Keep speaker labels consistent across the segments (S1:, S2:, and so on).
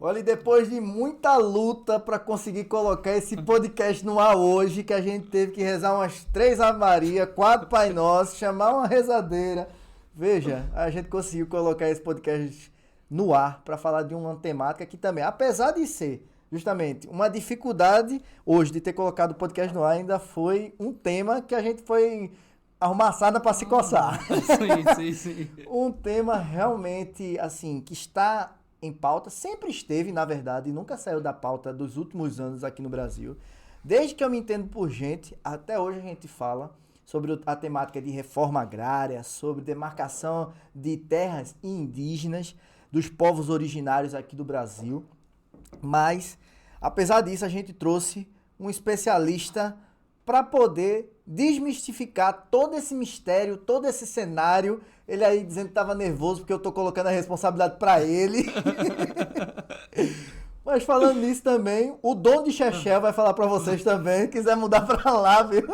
S1: Olha, e depois de muita luta para conseguir colocar esse podcast no ar hoje, que a gente teve que rezar umas 3 Ave Maria, 4 Pai Nosso, chamar uma rezadeira. Veja, a gente conseguiu colocar esse podcast no ar para falar de uma temática que também, apesar de ser justamente uma dificuldade hoje de ter colocado o podcast no ar, ainda foi um tema que a gente foi arrumaçada para se coçar.
S2: Sim.
S1: Um tema realmente, assim, que está em pauta, sempre esteve, na verdade, e nunca saiu da pauta dos últimos anos aqui no Brasil. Desde que eu me entendo por gente, até hoje a gente fala sobre a temática de reforma agrária, sobre demarcação de terras indígenas dos povos originários aqui do Brasil. Mas, apesar disso, a gente trouxe um especialista para poder desmistificar todo esse mistério, todo esse cenário. Ele aí dizendo que estava nervoso porque eu estou colocando a responsabilidade para ele. Mas falando nisso também, o Dom de Chechel vai falar para vocês também. Se quiser mudar para lá, viu?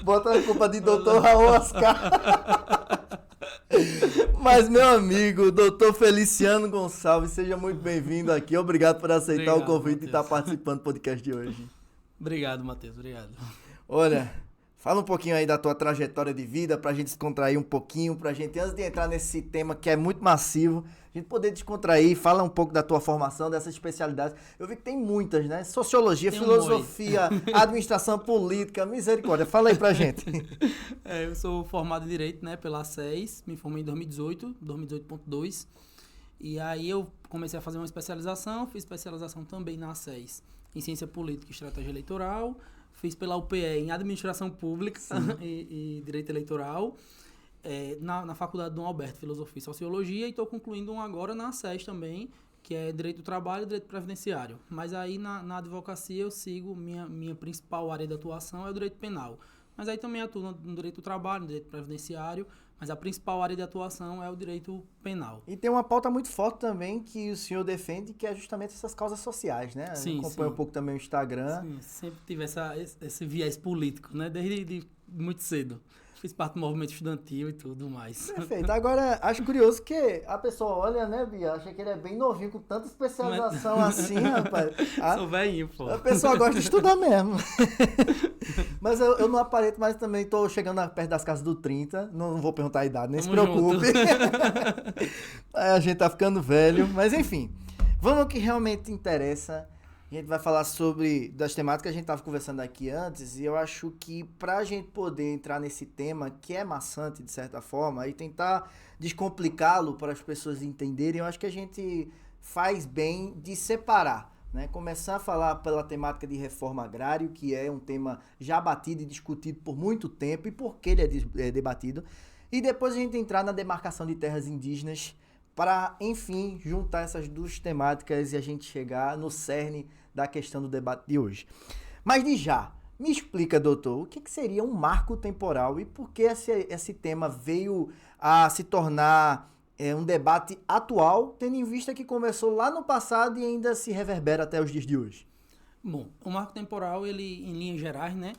S1: Bota a culpa de Dr. Raul Oscar. Mas, meu amigo, Dr. Feliciano Gonçalves, seja muito bem-vindo aqui. Obrigado por aceitar o convite e estar participando do podcast de hoje.
S2: Obrigado, Matheus. Obrigado.
S1: Olha, fala um pouquinho aí da tua trajetória de vida, pra gente descontrair um pouquinho, pra gente, antes de entrar nesse tema que é muito massivo, a gente poder descontrair, fala um pouco da tua formação, dessas especialidades. Eu vi que tem muitas, né? Sociologia, filosofia, administração política, misericórdia. Fala aí pra gente.
S2: Eu sou formado em Direito, né, pela SES, me formei em 2018.2, e aí eu comecei a fazer uma especialização, fiz especialização também na SES, em Ciência Política e Estratégia Eleitoral, fiz pela UPE em Administração Pública e Direito Eleitoral, na Faculdade Dom Alberto, Filosofia e Sociologia, e estou concluindo um agora na SES também, que é Direito do Trabalho e Direito Previdenciário. Mas aí na advocacia eu sigo, minha principal área de atuação é o Direito Penal. Mas aí também atuo no Direito do Trabalho, no Direito Previdenciário, mas a principal área de atuação é o Direito Penal.
S1: E tem uma pauta muito forte também que o senhor defende, que é justamente essas causas sociais, né?
S2: Sim,
S1: acompanha um pouco também o Instagram.
S2: Sim, sempre tive esse viés político, né? Desde muito cedo. Fiz parte do movimento estudantil e tudo mais.
S1: Perfeito. Agora, acho curioso que a pessoa olha, né, Bia? Acha que ele é bem novinho, com tanta especialização assim, rapaz.
S2: Sou velhinho, pô.
S1: A pessoa gosta de estudar mesmo. Mas eu não aparento, mas também tô chegando perto das casas do 30. Não vou perguntar a idade, nem se preocupe. A gente tá ficando velho. Mas enfim, vamos ao que realmente interessa. A gente vai falar sobre das temáticas que a gente estava conversando aqui antes, e eu acho que para a gente poder entrar nesse tema, que é maçante de certa forma, e tentar descomplicá-lo para as pessoas entenderem, eu acho que a gente faz bem de separar, né? Começar a falar pela temática de reforma agrária, que é um tema já batido e discutido por muito tempo, e por que ele é debatido, e depois a gente entrar na demarcação de terras indígenas, para, enfim, juntar essas duas temáticas e a gente chegar no cerne da questão do debate de hoje. Mas de já, me explica, doutor, o que seria um marco temporal e por que esse tema veio a se tornar um debate atual, tendo em vista que começou lá no passado e ainda se reverbera até os dias de hoje?
S2: Bom, o marco temporal, ele, em linhas gerais, né?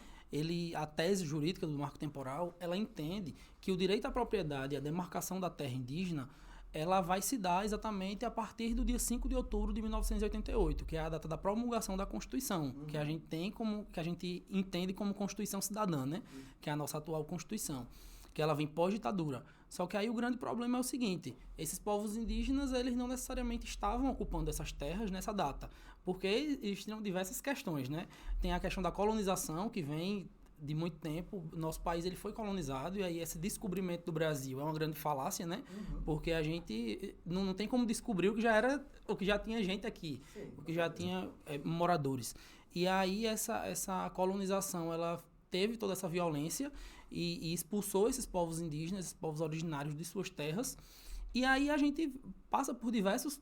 S2: A tese jurídica do marco temporal, ela entende que o direito à propriedade e a demarcação da terra indígena ela vai se dar exatamente a partir do dia 5 de outubro de 1988, que é a data da promulgação da Constituição, que a gente entende como Constituição Cidadã, né? Que é a nossa atual Constituição, que ela vem pós-ditadura. Só que aí o grande problema é o seguinte, esses povos indígenas, eles não necessariamente estavam ocupando essas terras nessa data, porque existiam diversas questões, né? Tem a questão da colonização, que vem de muito tempo. Nosso país ele foi colonizado, e aí esse descobrimento do Brasil é uma grande falácia, né? Porque a gente não tem como descobrir o que já tinha gente aqui, o que já tinha moradores. E aí essa colonização, ela teve toda essa violência e expulsou esses povos indígenas, esses povos originários de suas terras. E aí a gente passa por diversos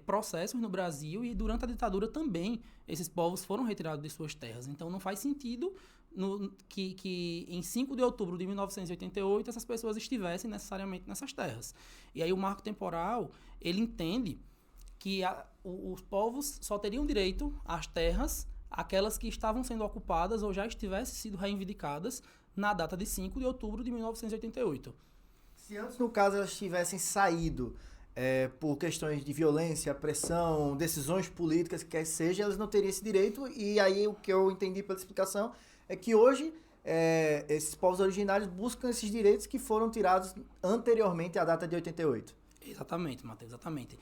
S2: processos no Brasil, e durante a ditadura também esses povos foram retirados de suas terras. Então não faz sentido que em 5 de outubro de 1988 essas pessoas estivessem necessariamente nessas terras. E aí o marco temporal, ele entende que os povos só teriam direito às terras, aquelas que estavam sendo ocupadas ou já tivessem sido reivindicadas na data de 5 de outubro de 1988.
S1: Se antes, no caso, elas tivessem saído por questões de violência, pressão, decisões políticas, que quer seja, elas não teriam esse direito. E aí o que eu entendi pela explicação é que hoje esses povos originários buscam esses direitos que foram tirados anteriormente à data de 88.
S2: Exatamente, Matheus, exatamente.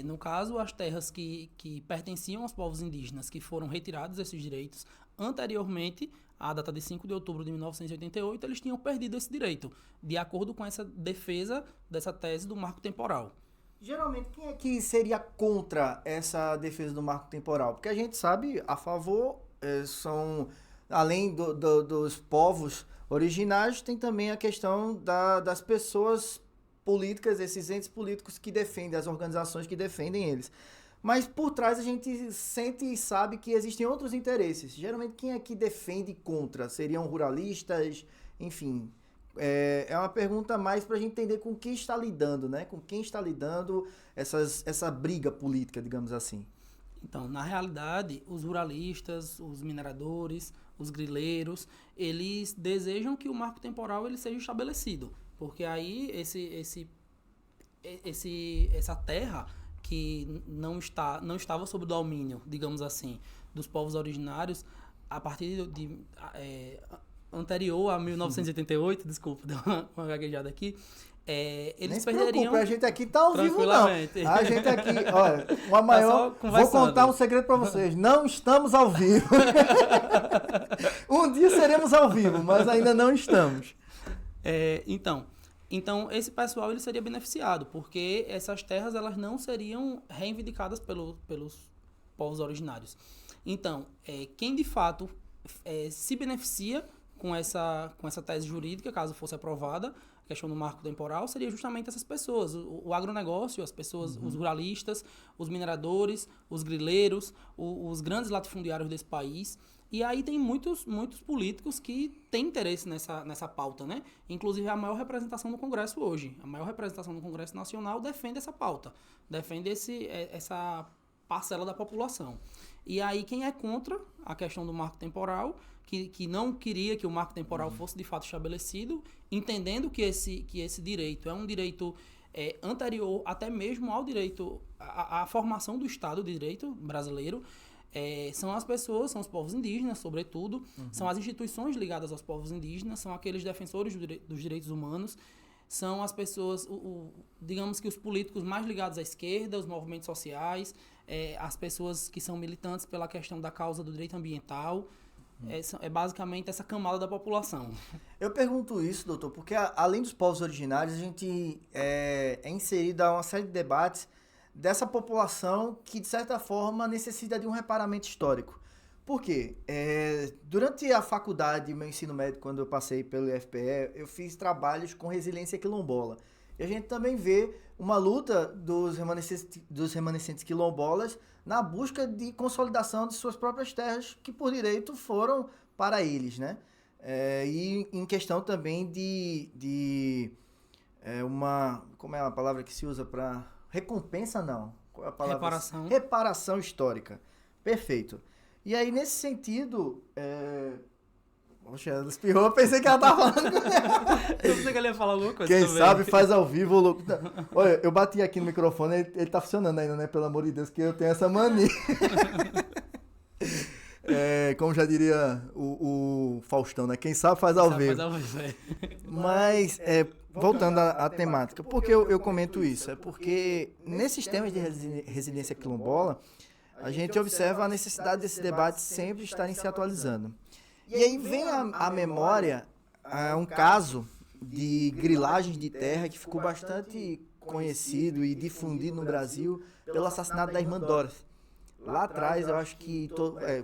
S2: No caso, as terras que pertenciam aos povos indígenas, que foram retirados esses direitos anteriormente à data de 5 de outubro de 1988, eles tinham perdido esse direito, de acordo com essa defesa dessa tese do marco temporal.
S1: Geralmente, quem é que seria contra essa defesa do marco temporal? Porque a gente sabe, a favor, são, além dos povos originários, tem também a questão das pessoas políticas, esses entes políticos que defendem, as organizações que defendem eles. Mas por trás a gente sente e sabe que existem outros interesses. Geralmente quem é que defende contra? Seriam ruralistas? Enfim, é uma pergunta mais para a gente entender com quem está lidando, né? Com quem está lidando essa briga política, digamos assim.
S2: Então, na realidade, os ruralistas, os mineradores, os grileiros, eles desejam que o marco temporal ele seja estabelecido. Porque aí essa terra que não estava sob o domínio, digamos assim, dos povos originários, a partir de anterior a 1988, desculpa, deu uma gaguejada aqui, eles perderiam...
S1: A gente aqui tá ao vivo, não. A gente aqui, olha, uma maior... Vou contar um segredo para vocês. Não estamos ao vivo. Um dia seremos ao vivo, mas ainda não estamos.
S2: Então, esse pessoal ele seria beneficiado, porque essas terras elas não seriam reivindicadas pelos povos originários. Então, quem de fato se beneficia com essa tese jurídica, caso fosse aprovada, a questão do marco temporal, seria justamente essas pessoas, o agronegócio, as pessoas, os ruralistas, os mineradores, os grileiros, os grandes latifundiários desse país. E aí tem muitos políticos que têm interesse nessa pauta, né? Inclusive a maior representação no Congresso hoje, a maior representação no Congresso Nacional defende essa pauta, defende essa parcela da população. E aí quem é contra a questão do marco temporal, que não queria que o marco temporal fosse de fato estabelecido, entendendo que esse direito é um direito anterior até mesmo ao direito, à formação do Estado de Direito brasileiro, são as pessoas, são os povos indígenas, sobretudo, são as instituições ligadas aos povos indígenas, são aqueles defensores dos direitos humanos, são as pessoas, digamos que os políticos mais ligados à esquerda, os movimentos sociais, as pessoas que são militantes pela questão da causa do direito ambiental, é basicamente essa camada da população.
S1: Eu pergunto isso, doutor, porque além dos povos originários, a gente é inserido a uma série de debates dessa população que, de certa forma, necessita de um reparamento histórico. Por quê? Durante a faculdade, meu ensino médio, quando eu passei pelo IFPE, eu fiz trabalhos com resiliência quilombola. E a gente também vê uma luta dos remanescentes quilombolas na busca de consolidação de suas próprias terras, que por direito foram para eles, né? E em questão também de uma... Como é a palavra que se usa para... Recompensa, não. Qual é a palavra?
S2: Reparação.
S1: Reparação histórica. Perfeito. E aí, nesse sentido... Poxa, ela espirrou, eu pensei que ela tava falando.
S2: Eu pensei que ela ia falar alguma coisa.
S1: Quem sabe faz ao vivo, louco. Olha, eu bati aqui no microfone, ele tá funcionando ainda, né? Pelo amor de Deus, que eu tenho essa mania. Como já diria o Faustão, né? Quem sabe faz ao vivo. Mas, voltando à temática, por que eu comento isso? É porque nesses temas de resiliência quilombola, a gente observa a necessidade desses debates sempre estarem se atualizando. E aí vem à memória um caso de grilagens de terra que ficou bastante conhecido e difundido no Brasil pelo assassinato da irmã Dorothy. Lá atrás, eu acho que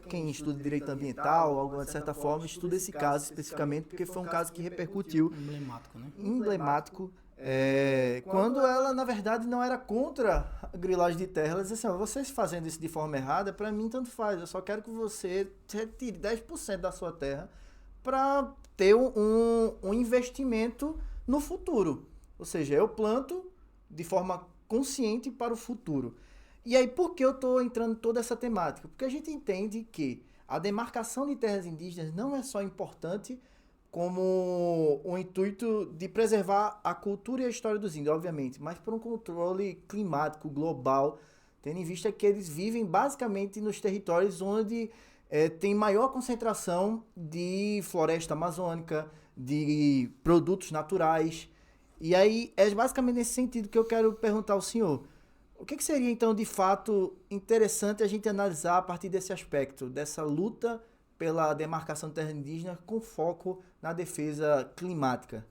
S1: quem estuda direito ambiental, de certa forma, estuda esse caso especificamente, porque foi um caso que repercutiu.
S2: Emblemático, né?
S1: Emblemático. Quando ela, na verdade, não era contra a grilagem de terra, ela dizia assim, vocês fazendo isso de forma errada, para mim tanto faz, eu só quero que você retire 10% da sua terra para ter um investimento no futuro. Ou seja, eu planto de forma consciente para o futuro. E aí, por que eu estou entrando em toda essa temática? Porque a gente entende que a demarcação de terras indígenas não é só importante como o intuito de preservar a cultura e a história dos índios, obviamente, mas por um controle climático global, tendo em vista que eles vivem basicamente nos territórios onde tem maior concentração de floresta amazônica, de produtos naturais. E aí é basicamente nesse sentido que eu quero perguntar ao senhor. O que seria, então, de fato, interessante a gente analisar a partir desse aspecto, dessa luta pela demarcação de terra indígena com foco na defesa climática?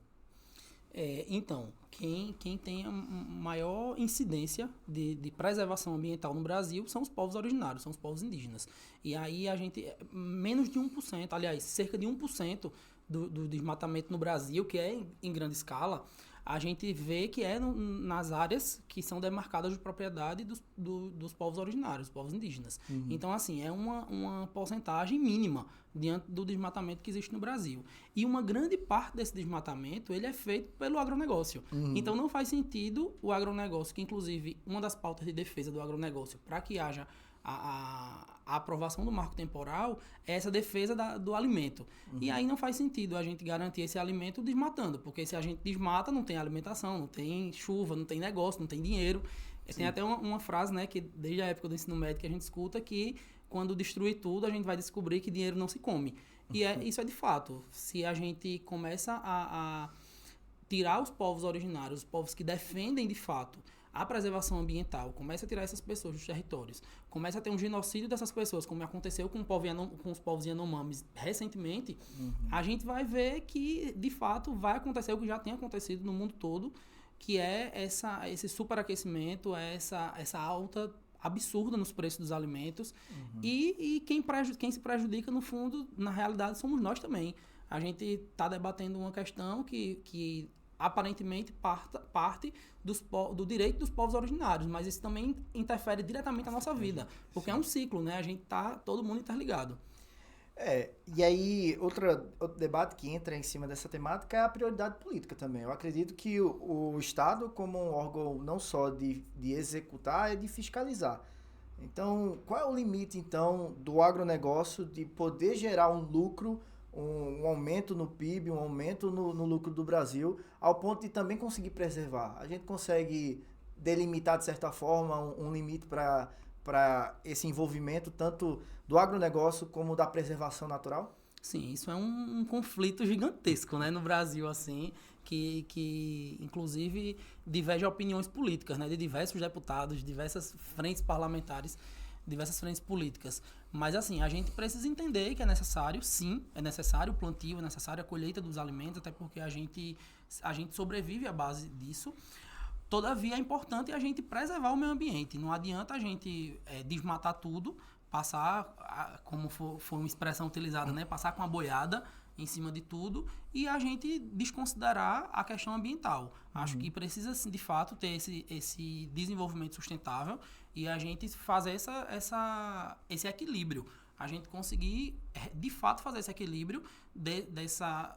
S2: Então, quem tem a maior incidência de preservação ambiental no Brasil são os povos originários, são os povos indígenas. E aí a gente, menos de 1%, aliás, cerca de 1% do desmatamento no Brasil, que é em grande escala, a gente vê que é nas áreas que são demarcadas de propriedade dos povos originários, dos povos indígenas. Uhum. Então, assim, é uma porcentagem mínima diante do desmatamento que existe no Brasil. E uma grande parte desse desmatamento, ele é feito pelo agronegócio. Uhum. Então, não faz sentido o agronegócio, que inclusive uma das pautas de defesa do agronegócio, para que haja a aprovação do marco temporal, é essa defesa do alimento. Uhum. E aí não faz sentido a gente garantir esse alimento desmatando, porque se a gente desmata, não tem alimentação, não tem chuva, não tem negócio, não tem dinheiro. Sim. Tem até uma frase, né, que desde a época do ensino médio que a gente escuta, que quando destruir tudo, a gente vai descobrir que dinheiro não se come. E isso é de fato. Se a gente começa a tirar os povos originários, os povos que defendem de fato a preservação ambiental, começa a tirar essas pessoas dos territórios, começa a ter um genocídio dessas pessoas, como aconteceu com os povos Yanomamis recentemente, a gente vai ver que, de fato, vai acontecer o que já tem acontecido no mundo todo, que é esse superaquecimento, essa alta absurda nos preços dos alimentos, e quem se prejudica, no fundo, na realidade, somos nós também. A gente está debatendo uma questão que aparentemente parte do direito dos povos originários, mas isso também interfere diretamente na nossa vida, porque é um ciclo, né? A gente tá todo mundo interligado.
S1: E aí outro debate que entra em cima dessa temática é a prioridade política também. Eu acredito que o Estado, como um órgão não só de executar, é de fiscalizar. Então, qual é o limite, então, do agronegócio de poder gerar um lucro, um aumento no PIB, um aumento no lucro do Brasil, ao ponto de também conseguir preservar? A gente consegue delimitar, de certa forma, um limite para esse envolvimento, tanto do agronegócio como da preservação natural?
S2: Sim, isso é um conflito gigantesco, né, no Brasil, assim, que inclusive diverge opiniões políticas, né, de diversos deputados, diversas frentes parlamentares, diversas frentes políticas. Mas, assim, a gente precisa entender que é necessário, sim, é necessário o plantio, é necessário a colheita dos alimentos, até porque a gente sobrevive à base disso. Todavia, é importante a gente preservar o meio ambiente. Não adianta a gente desmatar tudo, passar, como foi uma expressão utilizada, né, passar com a boiada em cima de tudo e a gente desconsiderar a questão ambiental. Acho que precisa, de fato, ter esse desenvolvimento sustentável e a gente fazer esse equilíbrio. A gente conseguir, de fato, fazer esse equilíbrio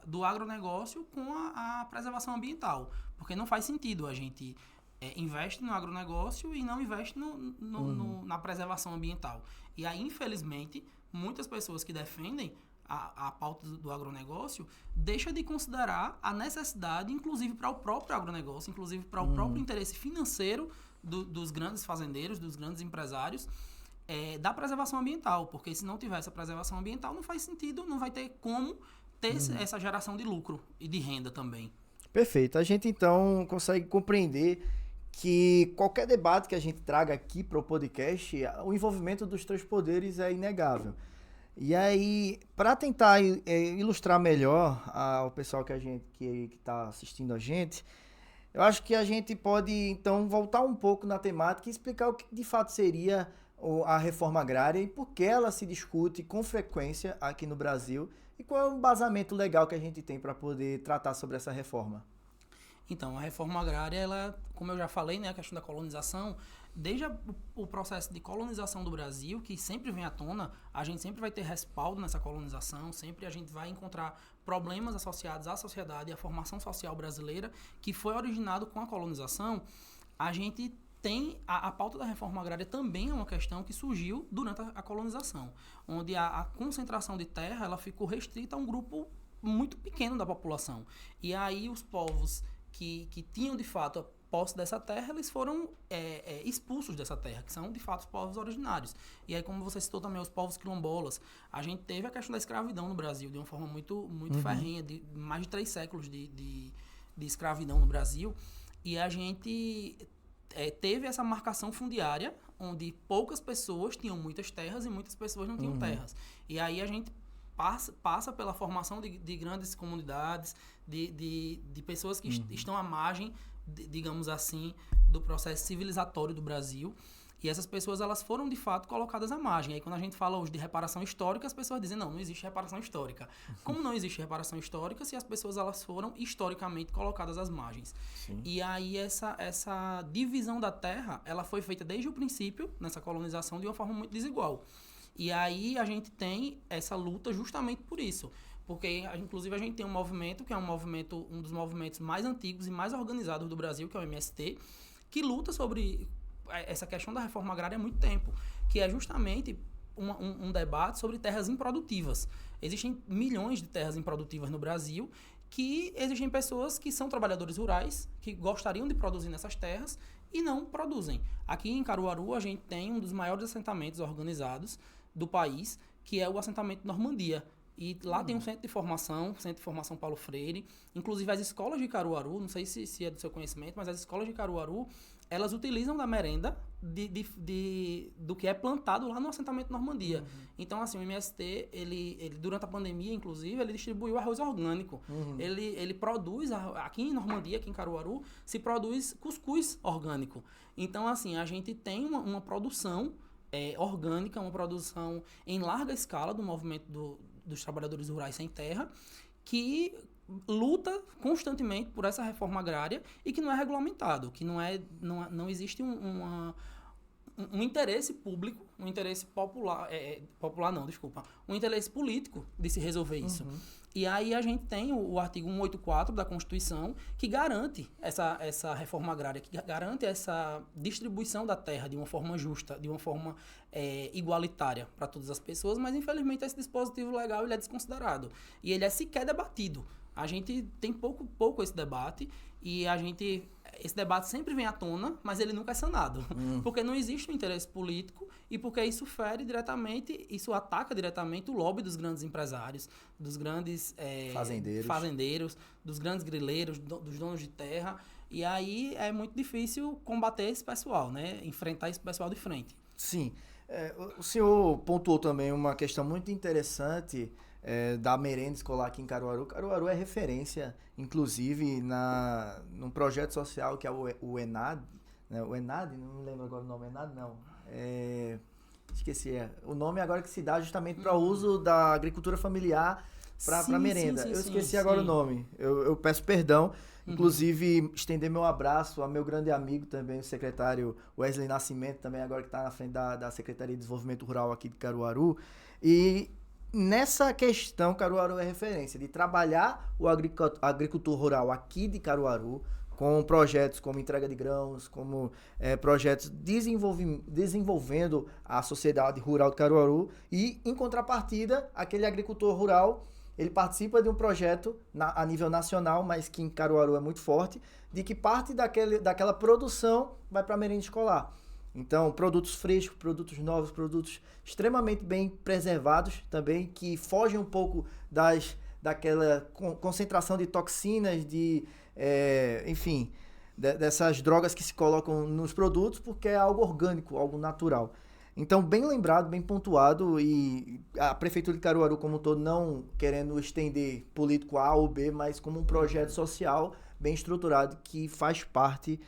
S2: do agronegócio com a preservação ambiental. Porque não faz sentido a gente investe no agronegócio e não investe na preservação ambiental. E aí, infelizmente, muitas pessoas que defendem a pauta do agronegócio deixam de considerar a necessidade, inclusive para o próprio agronegócio, inclusive para o próprio interesse financeiro dos grandes fazendeiros, dos grandes empresários, da preservação ambiental. Porque se não tiver essa preservação ambiental, não faz sentido, não vai ter como ter essa geração de lucro e de renda também.
S1: Perfeito. A gente, então, consegue compreender que qualquer debate que a gente traga aqui para o podcast, o envolvimento dos três poderes é inegável. E aí, para tentar ilustrar melhor ao pessoal que está assistindo a gente, eu acho que a gente pode, então, voltar um pouco na temática e explicar o que de fato seria a reforma agrária e por que ela se discute com frequência aqui no Brasil e qual é o embasamento legal que a gente tem para poder tratar sobre essa reforma.
S2: Então, a reforma agrária, ela, como eu já falei, né, a questão da colonização, desde o processo de colonização do Brasil, que sempre vem à tona, a gente sempre vai ter respaldo nessa colonização, sempre a gente vai encontrar problemas associados à sociedade e à formação social brasileira, que foi originado com a colonização. A gente tem a pauta da reforma agrária também é uma questão que surgiu durante a colonização, onde a concentração de terra ela ficou restrita a um grupo muito pequeno da população. E aí os povos que tinham, de fato, a posse dessa terra, eles foram expulsos dessa terra, que são, de fato, os povos originários. E aí, como você citou também, os povos quilombolas, a gente teve a questão da escravidão no Brasil, de uma forma muito ferrenha, de mais de 3 séculos de escravidão no Brasil. E a gente teve essa marcação fundiária, onde poucas pessoas tinham muitas terras e muitas pessoas não tinham terras. E aí a gente passa pela formação de grandes comunidades, de pessoas que estão à margem, digamos assim, do processo civilizatório do Brasil. E essas pessoas, elas foram, de fato, colocadas à margem. Aí, quando a gente fala hoje de reparação histórica, as pessoas dizem, não existe reparação histórica. Como não existe reparação histórica se as pessoas, elas foram historicamente colocadas às margens? Sim. E aí, essa divisão da terra, ela foi feita desde o princípio, nessa colonização, de uma forma muito desigual. E aí, a gente tem essa luta justamente por isso. Porque, inclusive, a gente tem um movimento, que é um dos movimentos mais antigos e mais organizados do Brasil, que é o MST, que luta sobre essa questão da reforma agrária há muito tempo, que é justamente um debate sobre terras improdutivas. Existem milhões de terras improdutivas no Brasil, que existem pessoas que são trabalhadores rurais, que gostariam de produzir nessas terras e não produzem. Aqui em Caruaru, a gente tem um dos maiores assentamentos organizados do país, que é o assentamento Normandia. E lá tem um centro de formação Paulo Freire. Inclusive, as escolas de Caruaru, não sei se é do seu conhecimento, mas as escolas de Caruaru, elas utilizam da merenda do que é plantado lá no assentamento Normandia. Então, assim, o MST, ele durante a pandemia, inclusive, ele distribuiu arroz orgânico. Ele produz, aqui em Normandia, aqui em Caruaru, se produz cuscuz orgânico. Então, assim, a gente tem uma produção orgânica, uma produção em larga escala do movimento dos trabalhadores rurais sem terra, que luta constantemente por essa reforma agrária e que não é regulamentado, que não existe um interesse público, um interesse um interesse político de se resolver isso. E aí a gente tem o artigo 184 da Constituição, que garante essa reforma agrária, que garante essa distribuição da terra de uma forma justa, de uma forma igualitária para todas as pessoas, mas infelizmente esse dispositivo legal ele é desconsiderado e ele é sequer debatido. A gente tem pouco esse debate e esse debate sempre vem à tona, mas ele nunca é sanado. Porque não existe um interesse político e porque isso isso ataca diretamente o lobby dos grandes empresários, dos grandes fazendeiros, dos grandes grileiros, dos donos de terra. E aí é muito difícil combater esse pessoal, né? Enfrentar esse pessoal de frente.
S1: Sim. O senhor pontuou também uma questão muito interessante da merenda escolar aqui em Caruaru. Caruaru é referência, inclusive, num projeto social que é o ENAD, né? O ENAD, não me lembro agora o nome, ENAD não. Esqueci, o nome agora que se dá justamente para o uso da agricultura familiar para merenda. Eu esqueci agora o nome, eu peço perdão. Inclusive, estender meu abraço ao meu grande amigo também, o secretário Wesley Nascimento, também agora que está na frente da Secretaria de Desenvolvimento Rural aqui de Caruaru. E nessa questão, Caruaru é referência de trabalhar o agricultor rural aqui de Caruaru, com projetos como entrega de grãos, como projetos desenvolvendo a sociedade rural de Caruaru. E, em contrapartida, aquele agricultor rural, ele participa de um projeto a nível nacional, mas que em Caruaru é muito forte, de que parte daquela produção vai para a merenda escolar. Então, produtos frescos, produtos novos, produtos extremamente bem preservados também, que fogem um pouco daquela concentração de toxinas, enfim, dessas drogas que se colocam nos produtos, porque é algo orgânico, algo natural. Então, bem lembrado, bem pontuado, e a Prefeitura de Caruaru como um todo não querendo estender político A ou B, mas como um projeto social bem estruturado que faz parte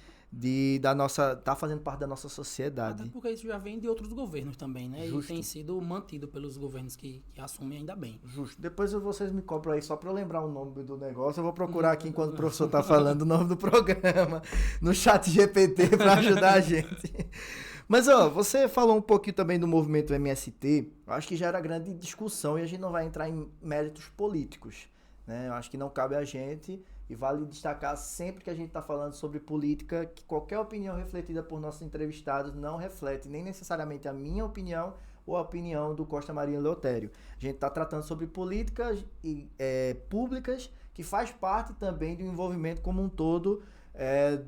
S1: tá fazendo parte da nossa sociedade.
S2: Até porque isso já vem de outros governos também, né?
S1: Justo.
S2: E tem sido mantido pelos governos que assumem ainda bem.
S1: Justo. Depois vocês me cobram aí só para eu lembrar o nome do negócio. Eu vou procurar aqui enquanto o professor tá falando o nome do programa no chat GPT para ajudar a gente. Mas, você falou um pouquinho também do movimento MST. Eu acho que já era grande discussão e a gente não vai entrar em méritos políticos, né? Eu acho que não cabe a gente, e vale destacar sempre que a gente está falando sobre política, que qualquer opinião refletida por nossos entrevistados não reflete nem necessariamente a minha opinião ou a opinião do Costa Marinho Eleutério. A gente está tratando sobre políticas públicas que faz parte também do envolvimento como um todo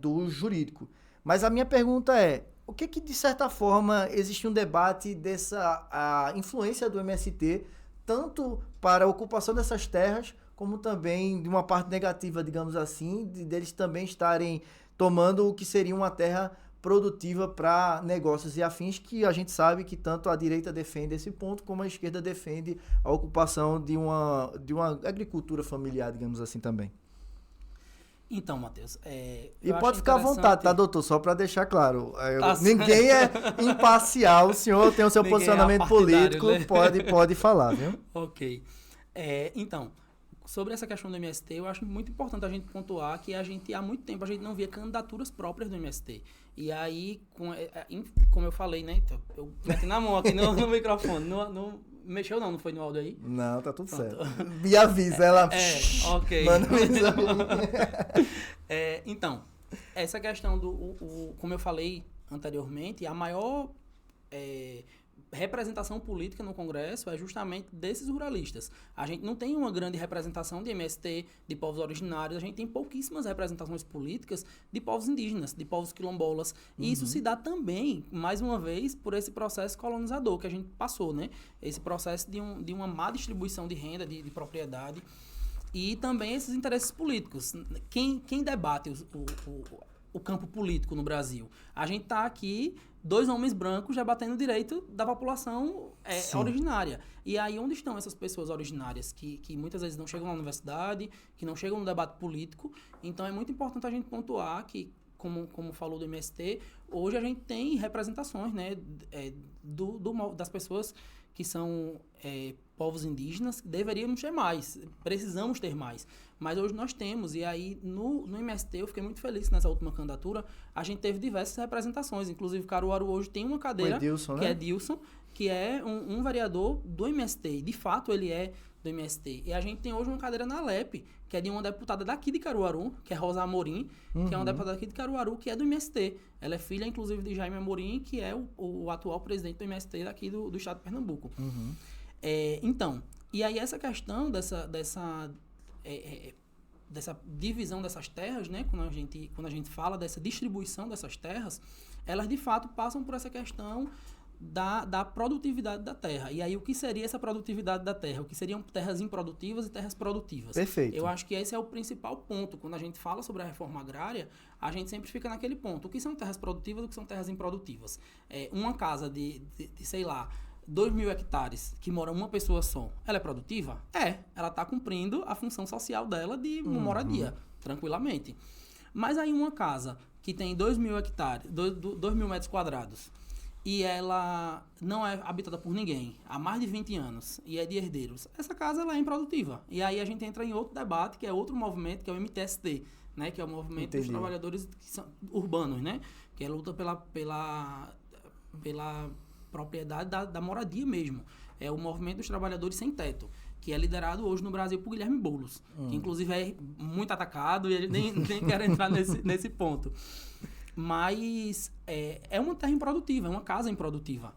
S1: do jurídico. Mas a minha pergunta é, o que de certa forma existe um debate a influência do MST tanto para a ocupação dessas terras como também de uma parte negativa, digamos assim, deles também estarem tomando o que seria uma terra produtiva para negócios e afins, que a gente sabe que tanto a direita defende esse ponto, como a esquerda defende a ocupação de uma agricultura familiar, digamos assim, também.
S2: Então, Matheus,
S1: e pode ficar à vontade, tá, doutor? Só para deixar claro. Ninguém é imparcial, o senhor tem o seu posicionamento político, né? pode falar, viu?
S2: Ok. Então, sobre essa questão do MST, eu acho muito importante a gente pontuar que há muito tempo, a gente não via candidaturas próprias do MST. E aí, como eu falei, né? Então, eu meti na mão aqui no microfone. Mexeu não foi no áudio aí?
S1: Não, tá tudo certo. Me avisa, ela...
S2: ok.
S1: Manda mensagem.
S2: Então, essa questão como eu falei anteriormente, a maior representação política no Congresso é justamente desses ruralistas. A gente não tem uma grande representação de MST, de povos originários, a gente tem pouquíssimas representações políticas de povos indígenas, de povos quilombolas. E isso se dá também, mais uma vez, por esse processo colonizador que a gente passou, né? Esse processo de uma má distribuição de renda, de propriedade, e também esses interesses políticos. Quem debate o campo político no Brasil? A gente está aqui, 2 homens brancos debatendo o direito da população originária. E aí, onde estão essas pessoas originárias que muitas vezes não chegam na universidade, que não chegam no debate político? Então, é muito importante a gente pontuar que, como falou do MST, hoje a gente tem representações, né, das pessoas que são povos indígenas, deveríamos ter mais, precisamos ter mais. Mas hoje nós temos, e aí no MST eu fiquei muito feliz nessa última candidatura, a gente teve diversas representações, inclusive Caruaru hoje tem uma cadeira,
S1: Dilson,
S2: que
S1: né?
S2: é Dilson, que é um vereador do MST, de fato ele é do MST. E a gente tem hoje uma cadeira na Alep, que é de uma deputada daqui de Caruaru, que é Rosa Amorim, que é uma deputada daqui de Caruaru, que é do MST. Ela é filha, inclusive, de Jaime Amorim, que é o atual presidente do MST daqui do estado de Pernambuco. Então, e aí essa questão dessa divisão dessas terras, né, quando a gente fala dessa distribuição dessas terras, elas de fato passam por essa questão da produtividade da terra. E aí o que seria essa produtividade da terra? O que seriam terras improdutivas e terras produtivas?
S1: Perfeito.
S2: Eu acho que esse é o principal ponto. Quando a gente fala sobre a reforma agrária, a gente sempre fica naquele ponto. O que são terras produtivas e o que são terras improdutivas? Uma casa de sei lá, 2.000 hectares, que mora uma pessoa só, ela é produtiva? Ela está cumprindo a função social dela de moradia, tranquilamente. Mas aí uma casa que tem 2.000 hectares, 2.000 metros quadrados, e ela não é habitada por ninguém há mais de 20 anos e é de herdeiros, essa casa ela é improdutiva. E aí a gente entra em outro debate, que é outro movimento, que é o MTST, né? Que é o movimento dos trabalhadores urbanos, né? Que é a luta pela propriedade da moradia mesmo. É o movimento dos trabalhadores sem teto, que é liderado hoje no Brasil por Guilherme Boulos, que inclusive é muito atacado e ele nem quer entrar nesse ponto. Mas é uma terra improdutiva, é uma casa improdutiva,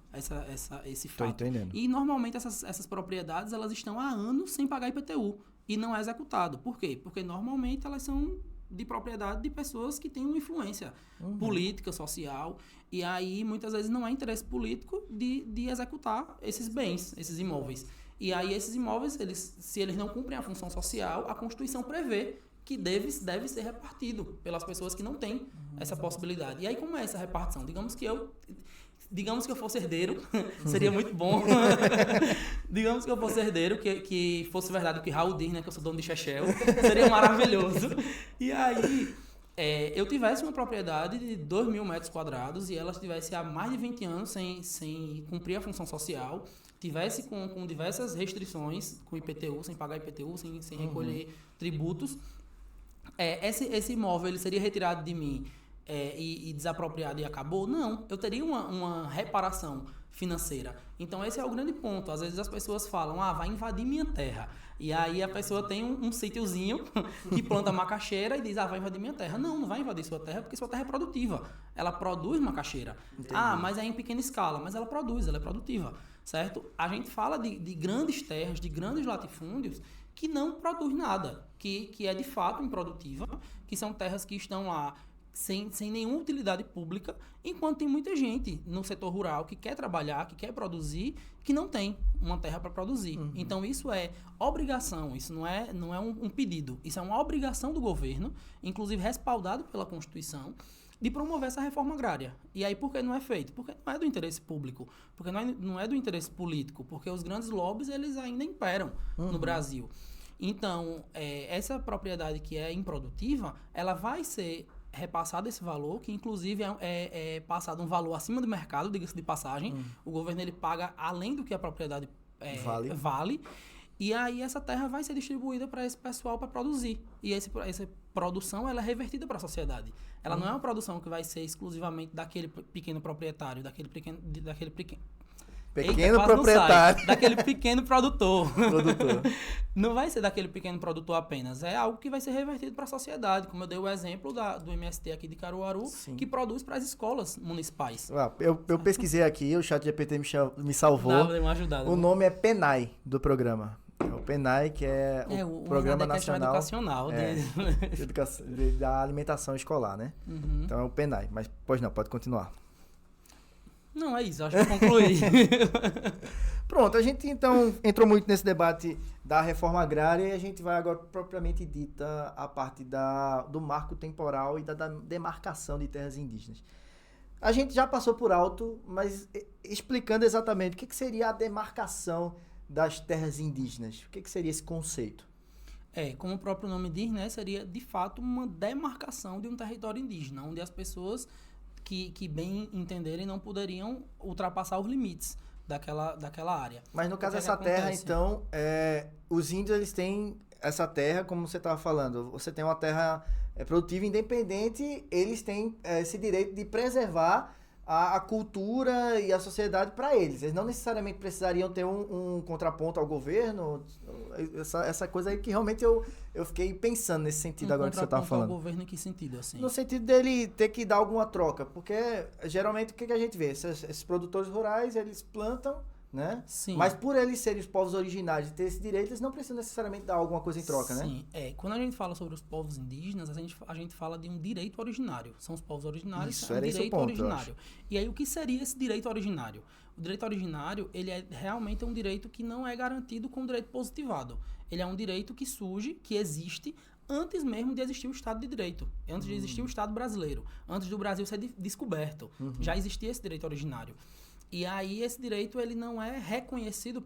S2: esse fato.
S1: Tô entendendo.
S2: E normalmente essas propriedades elas estão há anos sem pagar IPTU e não é executado. Por quê? Porque normalmente elas são de propriedade de pessoas que têm uma influência política, social, e aí muitas vezes não há interesse político de executar esses bens, esses imóveis. E aí esses imóveis, se eles não cumprem a função social, a Constituição prevê que deve ser repartido pelas pessoas que não têm essa possibilidade. E aí como é essa repartição? Digamos que eu fosse herdeiro, seria muito bom. Digamos que eu fosse herdeiro, que fosse verdade o que Raul diz, né, que eu sou dono de Chechel, seria maravilhoso. E aí, eu tivesse uma propriedade de 2.000 metros quadrados e ela estivesse há mais de 20 anos sem cumprir a função social, tivesse com diversas restrições, com IPTU, sem pagar IPTU, sem recolher tributos, esse imóvel ele seria retirado de mim e desapropriado e acabou? Não, eu teria uma reparação financeira. Então esse é o grande ponto. Às vezes as pessoas falam, vai invadir minha terra. E aí a pessoa tem um sítiozinho que planta macaxeira e diz, vai invadir minha terra. Não vai invadir sua terra porque sua terra é produtiva. Ela produz macaxeira. Entendi. Mas é em pequena escala, mas ela produz, ela é produtiva. certo? A gente fala de grandes terras, de grandes latifúndios que não produz nada, que é de fato improdutiva, que são terras que estão lá sem nenhuma utilidade pública, enquanto tem muita gente no setor rural que quer trabalhar, que quer produzir, que não tem uma terra para produzir. Então, isso é obrigação, isso não é um pedido, isso é uma obrigação do governo, inclusive respaldado pela Constituição, de promover essa reforma agrária. E aí, por que não é feito? Porque não é do interesse público, porque não é do interesse político, porque os grandes lobbies, eles ainda imperam no Brasil. Então, essa propriedade que é improdutiva, ela vai ser repassado esse valor, que inclusive é passado um valor acima do mercado, diga-se de passagem. O governo ele paga além do que a propriedade vale. E aí essa terra vai ser distribuída para esse pessoal para produzir. E essa produção ela é revertida para a sociedade. Ela não é uma produção que vai ser exclusivamente daquele pequeno proprietário, daquele pequeno
S1: proprietário.
S2: Daquele pequeno produtor. Não vai ser daquele pequeno produtor apenas. É algo que vai ser revertido para a sociedade. Como eu dei o exemplo do MST aqui de Caruaru, que produz para as escolas municipais.
S1: Eu pesquisei aqui, o ChatGPT me salvou.
S2: Deu uma ajudada.
S1: O nome é PENAI do programa. É o PENAI, que é o Programa Nacional
S2: Educacional
S1: da Alimentação Escolar, né? Então é o PENAI. Mas, pois não, pode continuar.
S2: Não, é isso, acho que eu concluí.
S1: Pronto, a gente então entrou muito nesse debate da reforma agrária e a gente vai agora propriamente dita a parte do marco temporal e da demarcação de terras indígenas. A gente já passou por alto, mas explicando exatamente o que seria a demarcação das terras indígenas, o que seria esse conceito?
S2: Como o próprio nome diz, né, seria de fato uma demarcação de um território indígena, onde as pessoas que bem entenderem não poderiam ultrapassar os limites daquela área.
S1: Mas no caso essa terra, então, os índios eles têm essa terra, como você estava falando, você tem uma terra produtiva independente, eles têm esse direito de preservar a cultura e a sociedade para eles. Eles não necessariamente precisariam ter um contraponto ao governo. Essa coisa aí que realmente eu fiquei pensando nesse sentido agora que você estava falando.
S2: Ao governo em que sentido, assim?
S1: No sentido dele ter que dar alguma troca. Porque, geralmente, o que a gente vê? Esses produtores rurais, eles plantam, né?
S2: Sim.
S1: Mas por eles serem os povos originários e ter esse direito, eles não precisam necessariamente dar alguma coisa em troca, né?
S2: Sim. Quando a gente fala sobre os povos indígenas, a gente fala de um direito originário. São os povos originários,
S1: Isso,
S2: é um direito
S1: ponto,
S2: originário. E aí, o que seria esse direito originário? O direito originário, ele é realmente um direito que não é garantido com o direito positivado. Ele é um direito que surge, que existe antes mesmo de existir o Estado de Direito, antes de existir o Estado brasileiro, antes do Brasil ser descoberto. Já existia esse direito originário. E aí esse direito ele não é reconhecido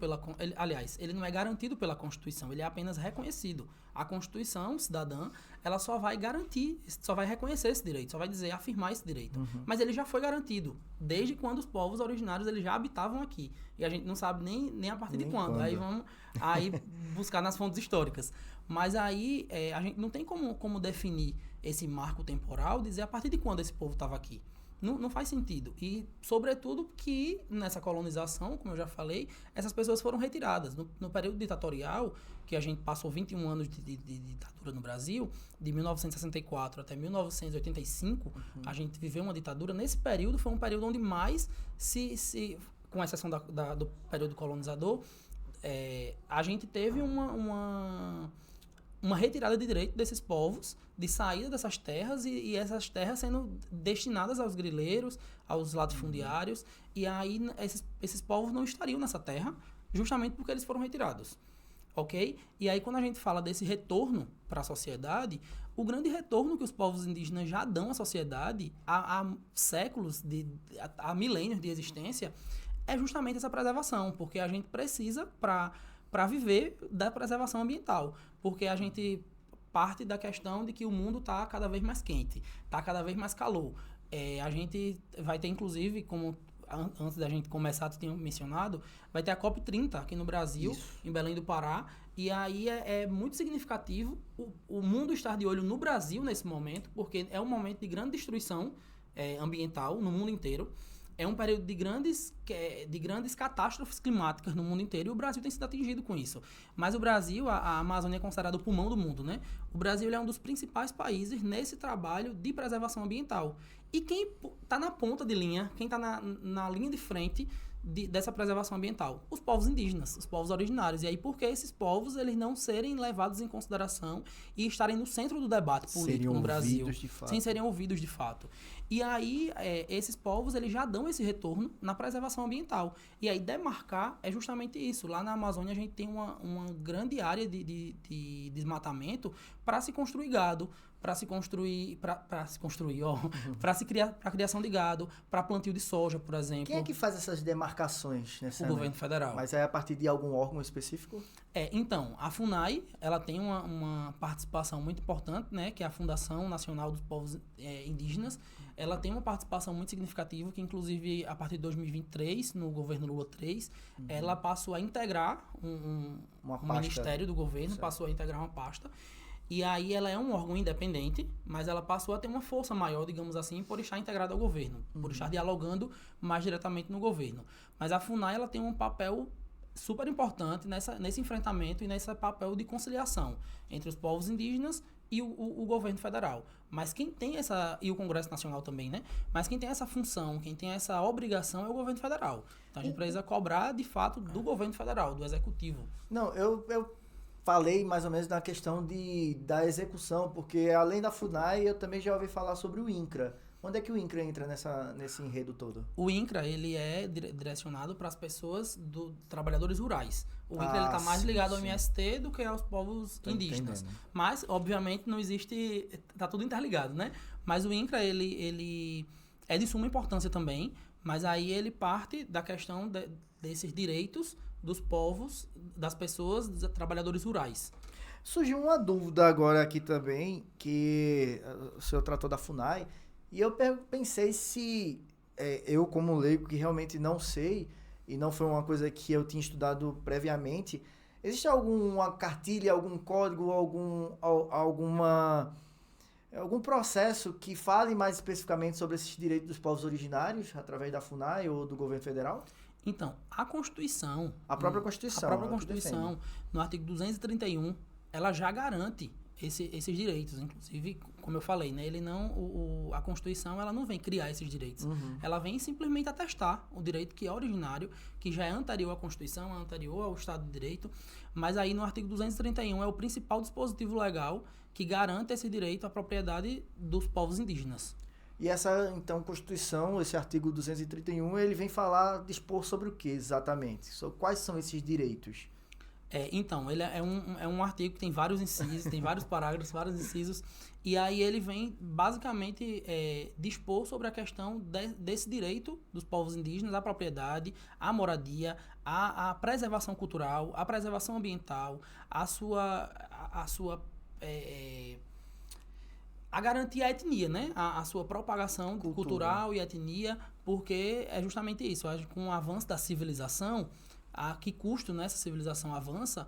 S2: ele não é garantido pela Constituição, ele é apenas reconhecido. A Constituição cidadã, ela só vai garantir, só vai reconhecer esse direito, só vai dizer, afirmar esse direito. Mas ele já foi garantido, desde quando os povos originários eles já habitavam aqui. E a gente não sabe nem a partir de quando. Aí vamos buscar nas fontes históricas. Mas aí a gente não tem como definir esse marco temporal, dizer a partir de quando esse povo estava aqui. Não faz sentido. E, sobretudo, que nessa colonização, como eu já falei, essas pessoas foram retiradas. No período ditatorial, que a gente passou 21 anos de ditadura no Brasil, de 1964 até 1985, a gente viveu uma ditadura. Nesse período, foi um período onde mais com exceção do período colonizador, a gente teve uma retirada de direito desses povos, de saída dessas terras e essas terras sendo destinadas aos grileiros, aos latifundiários, e aí esses povos não estariam nessa terra justamente porque eles foram retirados, ok? E aí quando a gente fala desse retorno para a sociedade, o grande retorno que os povos indígenas já dão à sociedade há séculos, há milênios de existência, é justamente essa preservação, porque a gente precisa para viver da preservação ambiental, porque a gente parte da questão de que o mundo está cada vez mais quente, está cada vez mais calor. A gente vai ter, inclusive, como antes da gente começar, tu tinha mencionado, vai ter a COP30 aqui no Brasil, em Belém do Pará, e aí é muito significativo o mundo estar de olho no Brasil nesse momento, porque é um momento de grande destruição ambiental no mundo inteiro. É um período de grandes catástrofes climáticas no mundo inteiro e o Brasil tem sido atingido com isso. Mas o Brasil, a Amazônia é considerada o pulmão do mundo, né? O Brasil é um dos principais países nesse trabalho de preservação ambiental. E quem está na ponta de linha, quem está na linha de frente dessa preservação ambiental? Os povos indígenas, os povos originários. E aí, por que esses povos eles não serem levados em consideração e estarem no centro do debate político no Brasil? Sem serem ouvidos de fato. E aí, esses povos eles já dão esse retorno na preservação ambiental. E aí, demarcar é justamente isso. Lá na Amazônia, a gente tem uma grande área de desmatamento para se construir gado, para a criação de gado, para plantio de soja, por exemplo.
S1: Quem é que faz essas demarcações?
S2: O governo federal.
S1: Mas é a partir de algum órgão específico?
S2: Então, a FUNAI, ela tem uma participação muito importante, né, que é a Fundação Nacional dos Povos Indígenas. Ela tem uma participação muito significativa, que inclusive a partir de 2023, no governo Lula III, ela passou a integrar um ministério do governo, certo. Passou a integrar uma pasta. E aí ela é um órgão independente, mas ela passou a ter uma força maior, digamos assim, por estar integrada ao governo, por estar dialogando mais diretamente no governo. Mas a FUNAI, ela tem um papel super importante nesse enfrentamento e nesse papel de conciliação entre os povos indígenas e o governo federal. Mas quem tem e o Congresso Nacional também, né? Mas quem tem essa função, quem tem essa obrigação é o governo federal. Então a gente precisa cobrar, de fato, do governo federal, do executivo.
S1: Não, eu falei mais ou menos na questão da execução, porque além da FUNAI, eu também já ouvi falar sobre o INCRA. Onde é que o INCRA entra nesse enredo todo? O
S2: INCRA, ele é direcionado para as pessoas trabalhadores rurais. O INCRA ele está mais ligado ao MST do que aos povos indígenas. Entendendo. Mas, obviamente, não existe... Está tudo interligado, né? Mas o INCRA, ele é de suma importância também, mas aí ele parte da questão desses direitos dos povos, das pessoas, dos trabalhadores rurais.
S1: Surgiu uma dúvida agora aqui também, que o senhor tratou da FUNAI, e eu pensei se eu, como leigo, que realmente não sei, e não foi uma coisa que eu tinha estudado previamente, existe alguma cartilha, algum código, algum processo que fale mais especificamente sobre esses direitos dos povos originários, através da FUNAI ou do governo federal?
S2: Então, a Constituição...
S1: A própria Constituição,
S2: no artigo 231, ela já garante esses direitos. Inclusive, como eu falei, né, a Constituição ela não vem criar esses direitos. Ela vem simplesmente atestar o direito que é originário, que já é anterior à Constituição, anterior ao Estado de Direito. Mas aí no artigo 231 é o principal dispositivo legal que garante esse direito à propriedade dos povos indígenas.
S1: E essa, então, Constituição, esse artigo 231, ele vem dispor sobre o que exatamente? Quais são esses direitos?
S2: Então, ele é um artigo que tem vários incisos, tem vários parágrafos, vários incisos, e aí ele vem basicamente dispor sobre a questão desse direito dos povos indígenas à propriedade, à moradia, à preservação cultural, à preservação ambiental, a garantir a etnia, né? A sua propagação cultural e etnia, porque é justamente isso. Com o avanço da civilização, a que custo, né, essa civilização avança,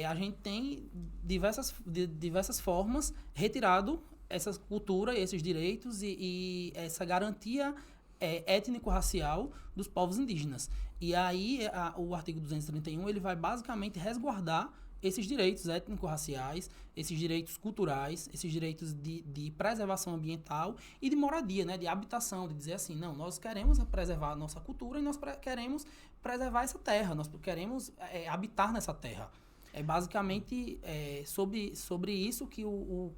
S2: a gente tem diversas formas retirado essa cultura, esses direitos e essa garantia étnico-racial dos povos indígenas. E aí o artigo 231 ele vai basicamente resguardar esses direitos étnico-raciais, esses direitos culturais, esses direitos de preservação ambiental e de moradia, né, de habitação, de dizer assim, não, nós queremos preservar a nossa cultura e nós queremos preservar essa terra, nós queremos habitar nessa terra. É basicamente sobre isso que o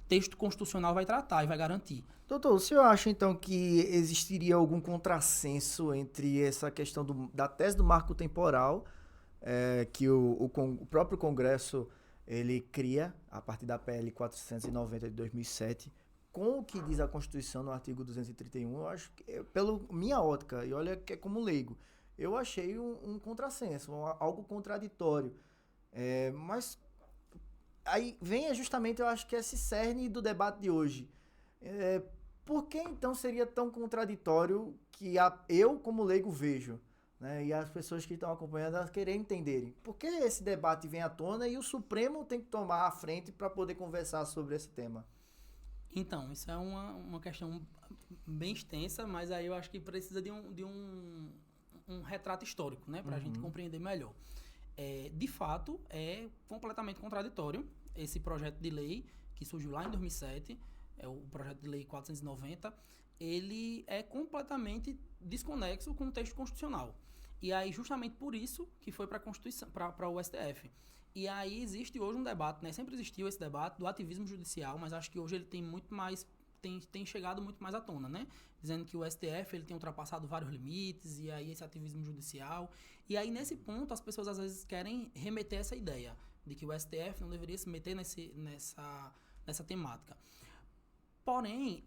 S2: texto constitucional vai tratar e vai garantir.
S1: Doutor, o senhor acha então que existiria algum contrassenso entre essa questão da tese do marco temporal que o próprio Congresso ele cria a partir da PL 490 de 2007, com o que diz a Constituição no artigo 231, eu acho que, pela minha ótica, e olha que é como leigo, eu achei um contrassenso, algo contraditório. Mas aí vem justamente, eu acho que esse cerne do debate de hoje. Por que então seria tão contraditório que eu, como leigo, vejo? Né, e as pessoas que estão acompanhando elas querem entenderem por que esse debate vem à tona e o Supremo tem que tomar a frente para poder conversar sobre esse tema.
S2: Então, isso é uma questão bem extensa, mas aí eu acho que precisa de um retrato histórico, né, para a gente compreender melhor. De fato, é completamente contraditório esse projeto de lei que surgiu lá em 2007, é o projeto de lei 490, ele é completamente desconexo com o texto constitucional. E aí, justamente por isso que foi para a Constituição, para o STF. E aí existe hoje um debate, né? Sempre existiu esse debate do ativismo judicial, mas acho que hoje ele tem muito mais, tem chegado muito mais à tona, né? Dizendo que o STF ele tem ultrapassado vários limites, e aí esse ativismo judicial. E aí, nesse ponto, as pessoas às vezes querem remeter essa ideia de que o STF não deveria se meter nessa temática. Porém,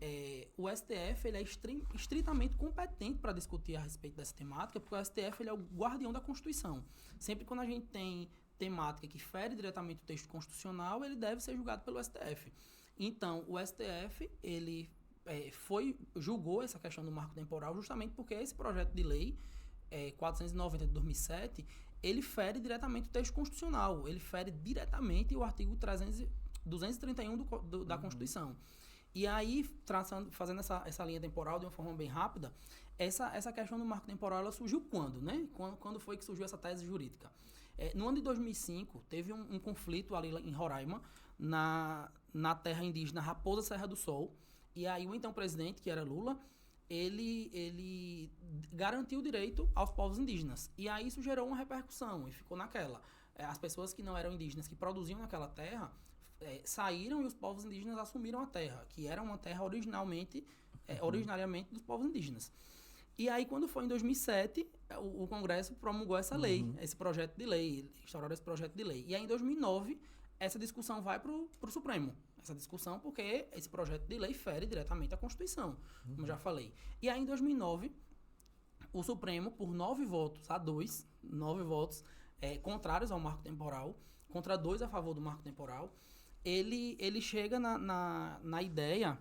S2: o STF ele é estritamente competente para discutir a respeito dessa temática, porque o STF ele é o guardião da Constituição. Sempre quando a gente tem temática que fere diretamente o texto constitucional, ele deve ser julgado pelo STF. Então, o STF ele julgou essa questão do marco temporal justamente porque esse projeto de lei 490 de 2007, ele fere diretamente o texto constitucional, ele fere diretamente o artigo 231 da Constituição. E aí, fazendo essa linha temporal de uma forma bem rápida, essa questão do marco temporal ela surgiu quando, né? Quando foi que surgiu essa tese jurídica? No ano de 2005, teve um conflito ali em Roraima, na terra indígena Raposa Serra do Sol, e aí o então presidente, que era Lula, ele garantiu o direito aos povos indígenas. E aí isso gerou uma repercussão e ficou naquela. As pessoas que não eram indígenas, que produziam naquela terra, saíram e os povos indígenas assumiram a terra, que era uma terra originariamente dos povos indígenas. E aí, quando foi em 2007, o Congresso promulgou essa lei, esse projeto de lei, instaurou esse projeto de lei. E aí, em 2009, essa discussão vai para o Supremo. Essa discussão porque esse projeto de lei fere diretamente a Constituição, como já falei. E aí, em 2009, o Supremo, por 9 votos a 2, 9 votos contrários ao marco temporal, contra 2 a favor do marco temporal, ele chega na ideia...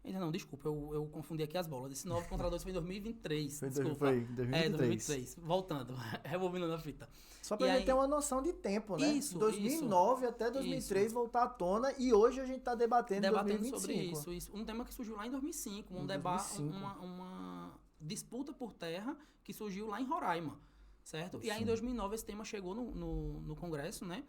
S2: Não, desculpa, eu confundi aqui as bolas. Esse 9 contra 2 foi em 2023. Desculpa.
S1: Foi em 2023.
S2: 2023. Voltando, rebobinando a fita.
S1: Só pra gente ter uma noção de tempo, né?
S2: Isso,
S1: 2009 até 2003 voltar à tona e hoje a gente tá debatendo 2025.
S2: sobre isso. Um tema que surgiu lá em 2005, debate, uma disputa por terra que surgiu lá em Roraima, certo? Sim. E aí em 2009 esse tema chegou no Congresso, né?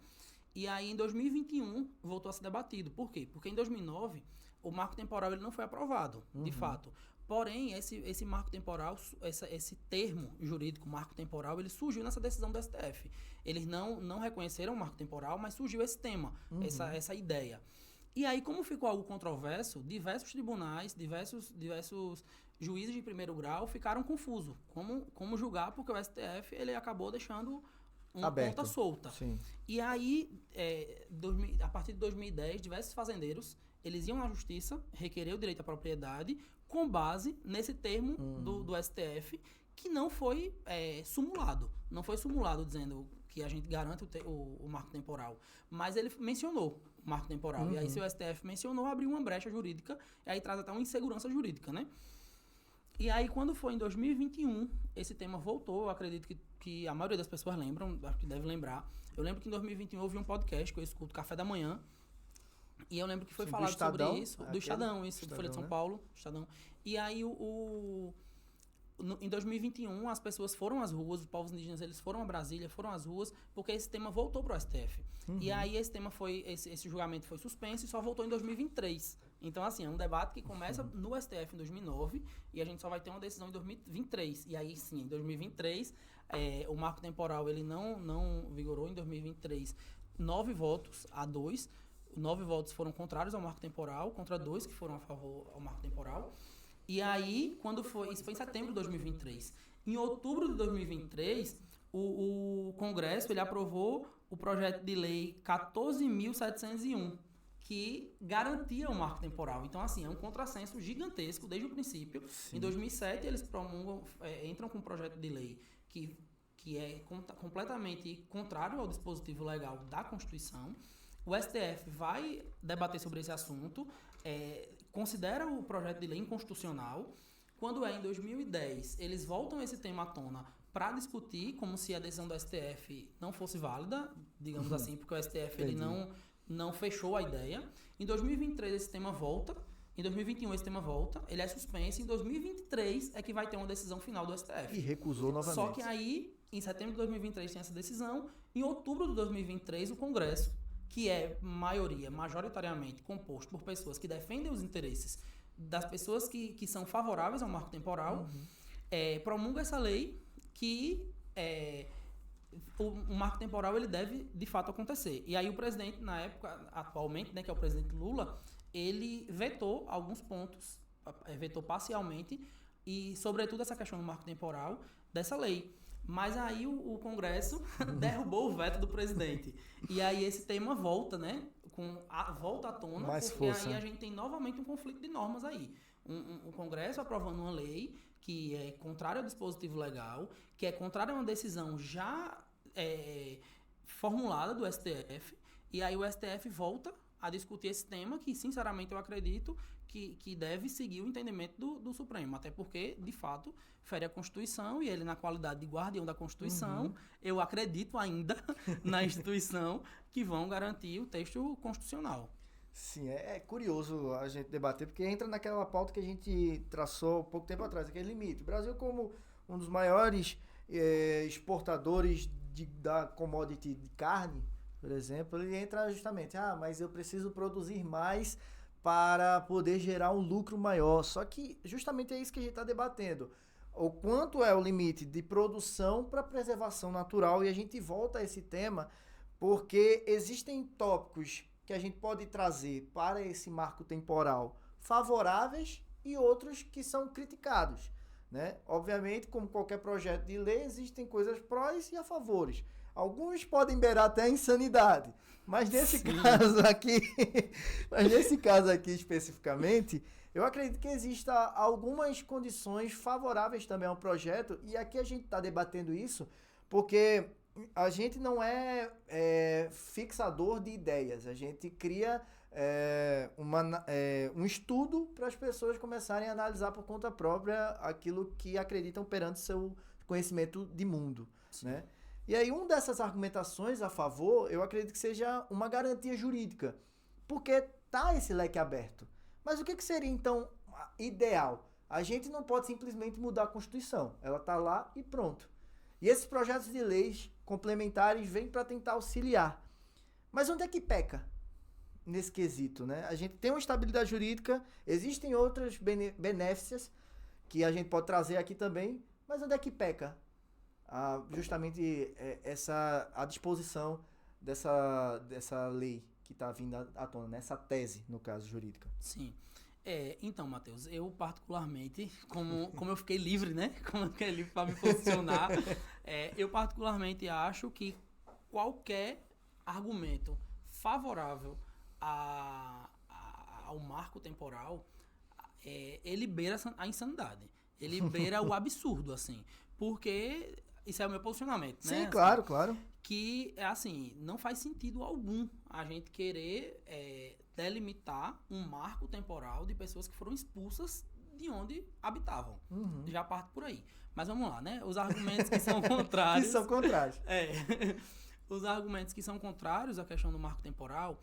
S2: E aí em 2021 voltou a ser debatido. Por quê? Porque em 2009 o marco temporal ele não foi aprovado, de fato. Porém, esse marco temporal, esse termo jurídico, marco temporal, ele surgiu nessa decisão do STF. Eles não reconheceram o marco temporal, mas surgiu esse tema, essa ideia. E aí, como ficou algo controverso, diversos tribunais, diversos juízes de primeiro grau ficaram confusos. Como julgar, porque o STF ele acabou deixando uma ponta solta. Sim. E aí, a partir de 2010, diversos fazendeiros eles iam na justiça requerer o direito à propriedade com base nesse termo do STF, que não foi sumulado. Não foi sumulado dizendo que a gente garante o marco temporal. Mas ele mencionou o marco temporal. E aí, se o STF mencionou, abriu uma brecha jurídica, e aí traz até uma insegurança jurídica, né? E aí, quando foi em 2021, esse tema voltou. Eu acredito que a maioria das pessoas lembram, acho que deve lembrar. Eu lembro que em 2021 eu ouvi um podcast que eu escuto, Café da Manhã, e eu lembro que foi falado sobre isso. Do Estadão, do Folha de São Paulo. Estadão. E aí, em 2021, as pessoas foram às ruas, os povos indígenas eles foram a Brasília, foram às ruas, porque esse tema voltou para o STF. E aí, esse julgamento foi suspenso e só voltou em 2023. Então, assim, é um debate que começa no STF em 2009 e a gente só vai ter uma decisão em 2023. E aí, sim, em 2023, o marco temporal ele não vigorou. Em 2023, 9 votos a 2. 9 votos foram contrários ao marco temporal, contra 2 que foram a favor ao marco temporal. E aí, isso foi em setembro de 2023. Em outubro de 2023, o Congresso ele aprovou o projeto de lei 14.701, que garantia o marco temporal. Então, assim, é um contrassenso gigantesco desde o princípio. Sim. Em 2007, eles entram com um projeto de lei que é completamente contrário ao dispositivo legal da Constituição. O STF vai debater sobre esse assunto, considera o projeto de lei inconstitucional. Quando em 2010, eles voltam esse tema à tona para discutir como se a decisão do STF não fosse válida, digamos assim, porque o STF ele não fechou a ideia. Em 2023, esse tema volta. Em 2021, esse tema volta. Ele é suspenso. Em 2023 é que vai ter uma decisão final do STF.
S1: E recusou novamente.
S2: Só que aí, em setembro de 2023, tem essa decisão. Em outubro de 2023, o Congresso, que é majoritariamente composto por pessoas que defendem os interesses das pessoas que são favoráveis ao marco temporal, promulga essa lei que o marco temporal ele deve, de fato, acontecer. E aí o presidente, na época, atualmente, né, que é o presidente Lula, ele vetou alguns pontos, vetou parcialmente, e, sobretudo, essa questão do marco temporal dessa lei. Mas aí o Congresso derrubou o veto do presidente. E aí esse tema volta, né? Volta à tona,
S1: mais
S2: porque
S1: força.
S2: aí a gente tem novamente um conflito de normas aí. O Congresso aprovando uma lei que é contrária ao dispositivo legal, que é contrária a uma decisão já formulada do STF, e aí o STF volta a discutir esse tema que, sinceramente, eu acredito que deve seguir o entendimento do Supremo, até porque, de fato, fere a Constituição e ele, na qualidade de guardião da Constituição, eu acredito ainda na instituição que vão garantir o texto constitucional.
S1: Sim, é curioso a gente debater, porque entra naquela pauta que a gente traçou pouco tempo atrás, aquele limite. O Brasil, como um dos maiores exportadores da commodity de carne, por exemplo, ele entra justamente, mas eu preciso produzir mais para poder gerar um lucro maior. Só que justamente é isso que a gente está debatendo. O quanto é o limite de produção para preservação natural, e a gente volta a esse tema porque existem tópicos que a gente pode trazer para esse marco temporal favoráveis e outros que são criticados, né? Obviamente, como qualquer projeto de lei, existem coisas prós e a favores. Alguns podem beirar até a insanidade, mas nesse caso aqui especificamente, eu acredito que exista algumas condições favoráveis também ao projeto, e aqui a gente está debatendo isso porque a gente não é fixador de ideias, a gente cria um estudo para as pessoas começarem a analisar por conta própria aquilo que acreditam perante seu conhecimento de mundo, né? E aí, uma dessas argumentações a favor, eu acredito que seja uma garantia jurídica, porque tá esse leque aberto. Mas o que seria, então, ideal? A gente não pode simplesmente mudar a Constituição, ela tá lá e pronto. E esses projetos de leis complementares vêm para tentar auxiliar. Mas onde é que peca nesse quesito, né? A gente tem uma estabilidade jurídica, existem outras benéficas que a gente pode trazer aqui também, mas onde é que peca? Justamente a disposição dessa lei que está vindo à tona, nessa tese, no caso, jurídica.
S2: Sim. Então, Matheus, eu particularmente, como eu fiquei livre, né? Como eu fiquei livre para me posicionar, eu particularmente acho que qualquer argumento favorável ao marco temporal, ele beira a insanidade. Ele beira o absurdo, assim. Porque isso é o meu posicionamento, né?
S1: Sim,
S2: assim,
S1: claro.
S2: Que, assim, não faz sentido algum a gente querer delimitar um marco temporal de pessoas que foram expulsas de onde habitavam. Já parte por aí. Mas vamos lá, né? Os argumentos que são contrários...
S1: que são contrários.
S2: Os argumentos que são contrários à questão do marco temporal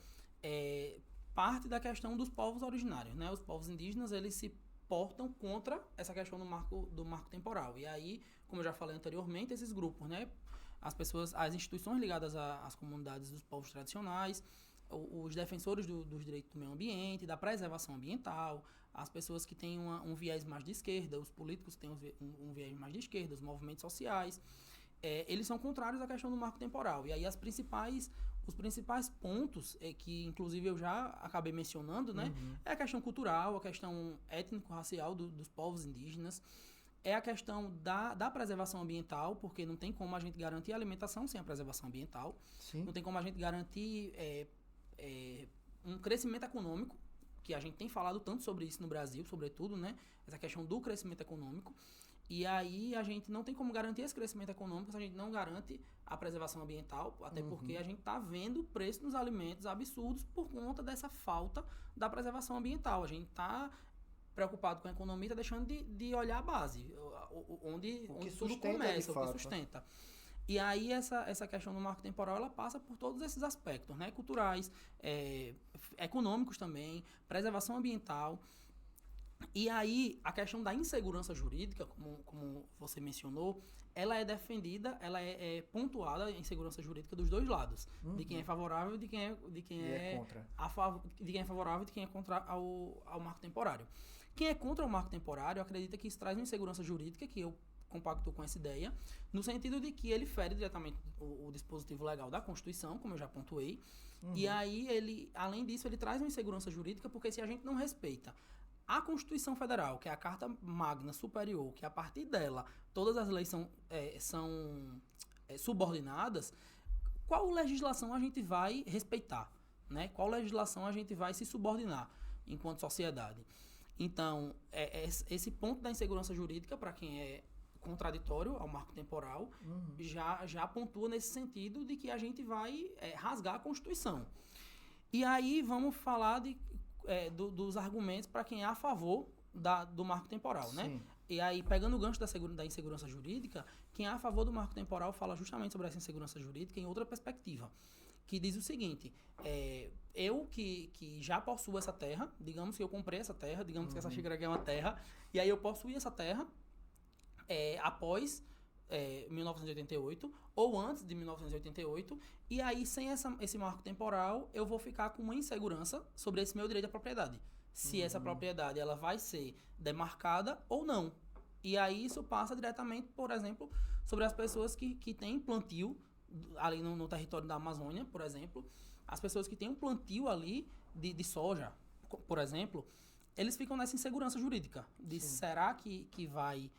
S2: parte da questão dos povos originários, né? Os povos indígenas, eles se portam contra essa questão do marco temporal. E aí, como eu já falei anteriormente, esses grupos, né? As instituições ligadas às comunidades dos povos tradicionais, os defensores dos direitos do meio ambiente, da preservação ambiental, as pessoas que têm um viés mais de esquerda, os políticos que têm um viés mais de esquerda, os movimentos sociais, eles são contrários à questão do marco temporal. E aí os principais pontos, que inclusive eu já acabei mencionando, né? É a questão cultural, a questão étnico-racial dos povos indígenas, é a questão da preservação ambiental, porque não tem como a gente garantir a alimentação sem a preservação ambiental.
S1: Sim.
S2: Não tem como a gente garantir um crescimento econômico, que a gente tem falado tanto sobre isso no Brasil, sobretudo, né? Essa questão do crescimento econômico. E aí a gente não tem como garantir esse crescimento econômico se a gente não garante a preservação ambiental, até porque a gente está vendo o preço dos alimentos absurdos por conta dessa falta da preservação ambiental. A gente está preocupado com a economia, está deixando de olhar a base, onde tudo começa, o que sustenta. E aí essa questão do marco temporal, ela passa por todos esses aspectos, né? Culturais, econômicos também, preservação ambiental. E aí, a questão da insegurança jurídica, como você mencionou, ela é defendida, ela é pontuada em segurança jurídica dos dois lados. De quem é favorável e de quem é
S1: contra.
S2: de quem é favorável e de quem é contra ao marco temporário. Quem é contra o marco temporário acredita que isso traz uma insegurança jurídica, que eu compacto com essa ideia, no sentido de que ele fere diretamente o dispositivo legal da Constituição, como eu já pontuei, e aí ele, além disso, ele traz uma insegurança jurídica, porque se a gente não respeita a Constituição Federal, que é a Carta Magna Superior, que a partir dela todas as leis são subordinadas, qual legislação a gente vai respeitar? Né? Qual legislação a gente vai se subordinar enquanto sociedade? Então, esse ponto da insegurança jurídica, para quem é contraditório ao marco temporal, já pontua nesse sentido de que a gente vai rasgar a Constituição. E aí vamos falar dos argumentos para quem é a favor do marco temporal,
S1: Sim.
S2: né? E aí, pegando o gancho da insegurança jurídica, quem é a favor do marco temporal fala justamente sobre essa insegurança jurídica em outra perspectiva, que diz o seguinte, eu que já possuo essa terra, digamos que eu comprei essa terra, digamos que essa xícara aqui é uma terra, e aí eu possuí essa terra após 1988 ou antes de 1988, e aí sem esse marco temporal eu vou ficar com uma insegurança sobre esse meu direito à propriedade. Se essa propriedade ela vai ser demarcada ou não. E aí isso passa diretamente, por exemplo, sobre as pessoas que têm plantio ali no território da Amazônia, por exemplo. As pessoas que têm um plantio ali de soja, por exemplo, eles ficam nessa insegurança jurídica. De será que vai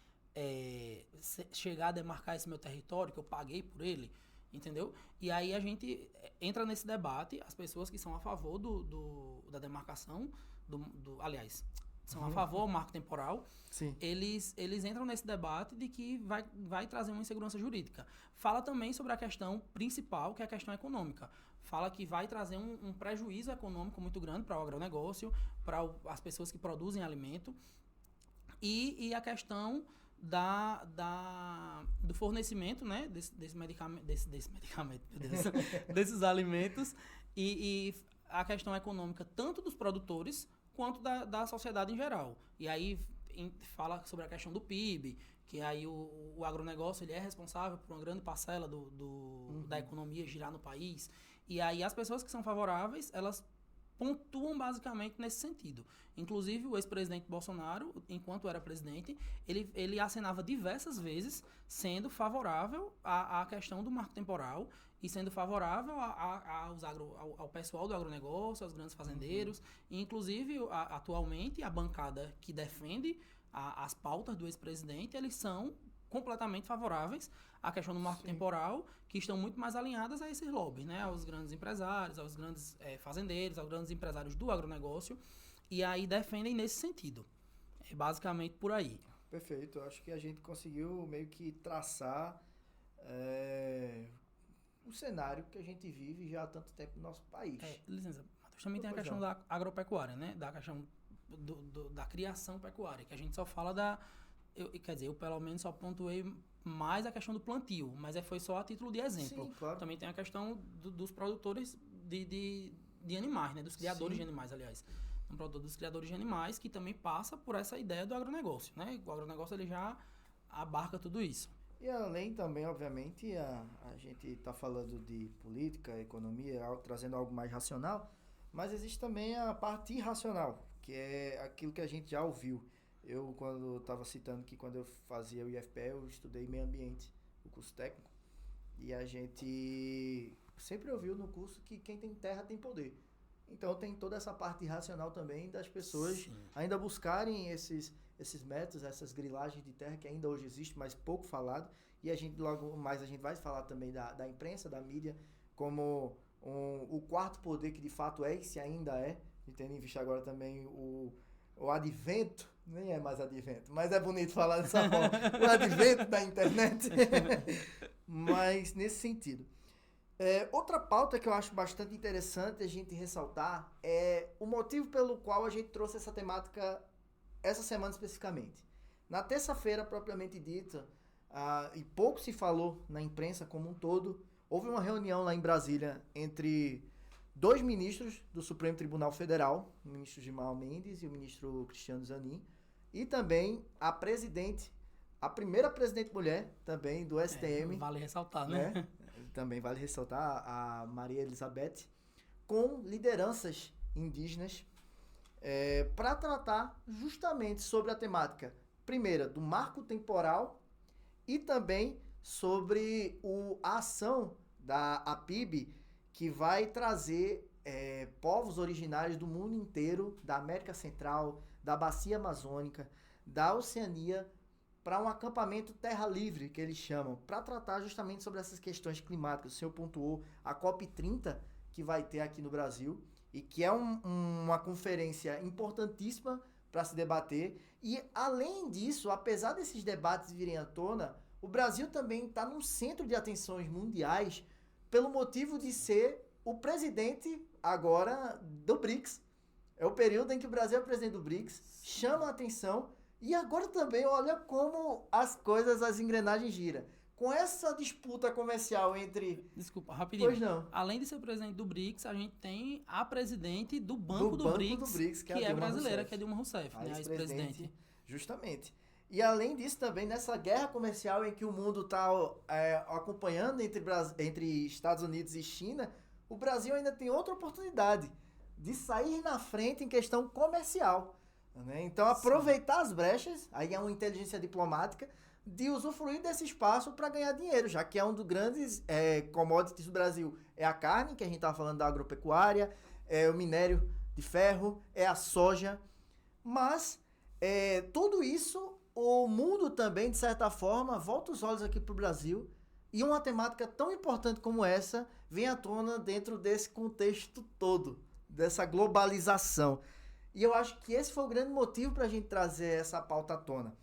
S2: chegar a demarcar esse meu território, que eu paguei por ele? Entendeu? E aí a gente entra nesse debate, as pessoas que são a favor da demarcação, aliás, são a favor do marco temporal,
S1: Sim.
S2: eles entram nesse debate de que vai trazer uma insegurança jurídica. Fala também sobre a questão principal, que é a questão econômica. Fala que vai trazer um prejuízo econômico muito grande para o agronegócio, para as pessoas que produzem alimento, e a questão do fornecimento, né, desse medicamento, meu Deus, desses alimentos, e a questão econômica tanto dos produtores quanto da sociedade em geral. E aí fala sobre a questão do PIB, que aí o agronegócio ele é responsável por uma grande parcela da economia girar no país. E aí as pessoas que são favoráveis, elas pontuam basicamente nesse sentido. Inclusive, o ex-presidente Bolsonaro, enquanto era presidente, ele acenava diversas vezes sendo favorável à questão do marco temporal e sendo favorável ao pessoal do agronegócio, aos grandes fazendeiros. E, inclusive, atualmente, a bancada que defende as pautas do ex-presidente, eles são completamente favoráveis à questão do marco temporal, que estão muito mais alinhadas a esses lobbies, né? Aos grandes empresários, aos grandes fazendeiros, aos grandes empresários do agronegócio, e aí defendem nesse sentido. É basicamente por aí.
S1: Perfeito. Eu acho que a gente conseguiu meio que traçar o cenário que a gente vive já há tanto tempo no nosso país.
S2: Licença, Matheus, também tem a questão da agropecuária, né? Da questão da criação pecuária, que a gente só fala quer dizer, eu pelo menos só pontuei mais a questão do plantio, mas foi só a título de exemplo.
S1: Sim, claro.
S2: Também tem a questão dos produtores de animais, né? Dos criadores de animais, aliás. Um produtor dos criadores de animais que também passa por essa ideia do agronegócio, né? O agronegócio ele já abarca tudo isso.
S1: E além também, obviamente, a gente está falando de política, economia, trazendo algo mais racional, mas existe também a parte irracional, que é aquilo que a gente já ouviu. Eu, quando estava citando que quando eu fazia o IFPE, eu estudei meio ambiente, o curso técnico, e a gente sempre ouviu no curso que quem tem terra tem poder. Então tem toda essa parte irracional também das pessoas ainda buscarem esses métodos, essas grilagens de terra que ainda hoje existe, mas pouco falado, e a gente logo mais a gente vai falar também da imprensa, da mídia, como o quarto poder que de fato é e se ainda é, e tendo em vista agora também o advento, nem é mais advento, mas é bonito falar dessa forma, o advento da internet, mas nesse sentido. Outra pauta que eu acho bastante interessante a gente ressaltar é o motivo pelo qual a gente trouxe essa temática essa semana especificamente. Na terça-feira, propriamente dita, e pouco se falou na imprensa como um todo, houve uma reunião lá em Brasília entre 2 ministros do Supremo Tribunal Federal, o ministro Gilmar Mendes e o ministro Cristiano Zanin, e também a primeira presidente mulher também do STM.
S2: Vale ressaltar, né?
S1: Também vale ressaltar a Maria Elizabeth, com lideranças indígenas, para tratar justamente sobre a temática, primeira, do marco temporal e também sobre a ação da APIB, que vai trazer povos originários do mundo inteiro, da América Central, da Bacia Amazônica, da Oceania, para um acampamento terra livre, que eles chamam, para tratar justamente sobre essas questões climáticas. O senhor pontuou a COP30, que vai ter aqui no Brasil, e que é uma conferência importantíssima para se debater. E, além disso, apesar desses debates virem à tona, o Brasil também está num centro de atenções mundiais pelo motivo de ser o presidente agora do BRICS. É o período em que o Brasil é presidente do BRICS, chama a atenção. E agora também, olha como as coisas, as engrenagens giram. Com essa disputa comercial entre...
S2: Desculpa, rapidinho.
S1: Pois não.
S2: Além de ser presidente do BRICS, a gente tem a presidente do Banco do BRICS, que é brasileira, Rousseff, que é Dilma Rousseff, né, a ex-presidente.
S1: Justamente. E além disso também, nessa guerra comercial em que o mundo está acompanhando entre Estados Unidos e China, o Brasil ainda tem outra oportunidade de sair na frente em questão comercial. Né? Então, aproveitar as brechas, aí é uma inteligência diplomática, de usufruir desse espaço para ganhar dinheiro, já que é um dos grandes commodities do Brasil. É a carne, que a gente estava falando da agropecuária, é o minério de ferro, é a soja. Mas, tudo isso, o mundo também, de certa forma, volta os olhos aqui para o Brasil. E uma temática tão importante como essa vem à tona dentro desse contexto todo, dessa globalização. E eu acho que esse foi o grande motivo para a gente trazer essa pauta à tona.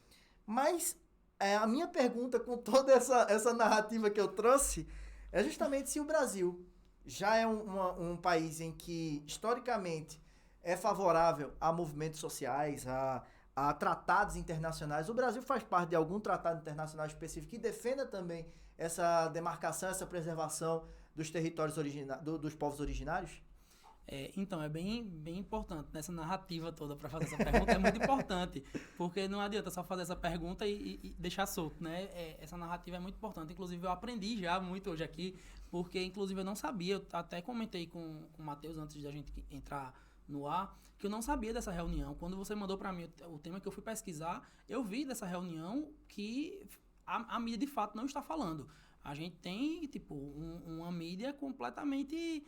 S1: Mas a minha pergunta com toda essa narrativa que eu trouxe é justamente se o Brasil já é um país em que, historicamente, é favorável a movimentos sociais, a tratados internacionais. O Brasil faz parte de algum tratado internacional específico que defenda também essa demarcação, essa preservação dos territórios dos povos originários?
S2: Então, é bem importante nessa narrativa toda para fazer essa pergunta. É muito importante, porque não adianta só fazer essa pergunta e deixar solto, né? Essa narrativa é muito importante. Inclusive, eu aprendi já muito hoje aqui, porque, inclusive, eu não sabia. Eu até comentei com o Matheus antes da gente entrar no ar, que eu não sabia dessa reunião. Quando você mandou para mim o tema que eu fui pesquisar, eu vi dessa reunião que a mídia, de fato, não está falando. A gente tem, tipo, uma mídia completamente...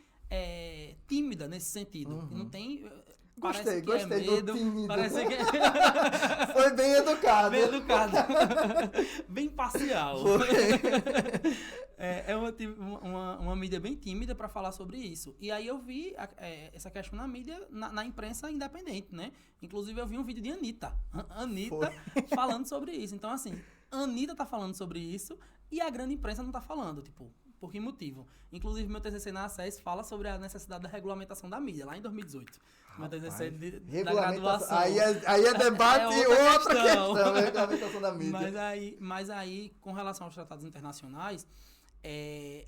S2: tímida nesse sentido.
S1: Uhum.
S2: Não tem...
S1: Gostei
S2: é medo,
S1: do tímido.
S2: Parece que
S1: Foi bem educado.
S2: Bem educado. Bem parcial. É uma mídia bem tímida para falar sobre isso. E aí eu vi essa questão na mídia, na imprensa independente, né? Inclusive eu vi um vídeo de Anitta. Anitta falando sobre isso. Então, assim, Anitta tá falando sobre isso e a grande imprensa não tá falando, tipo... Por que motivo? Inclusive, meu TCC na ACES fala sobre a necessidade da regulamentação da mídia, lá em 2018. Meu TCC da graduação.
S1: Aí é debate e outra questão, a regulamentação da mídia.
S2: Mas aí, com relação aos tratados internacionais,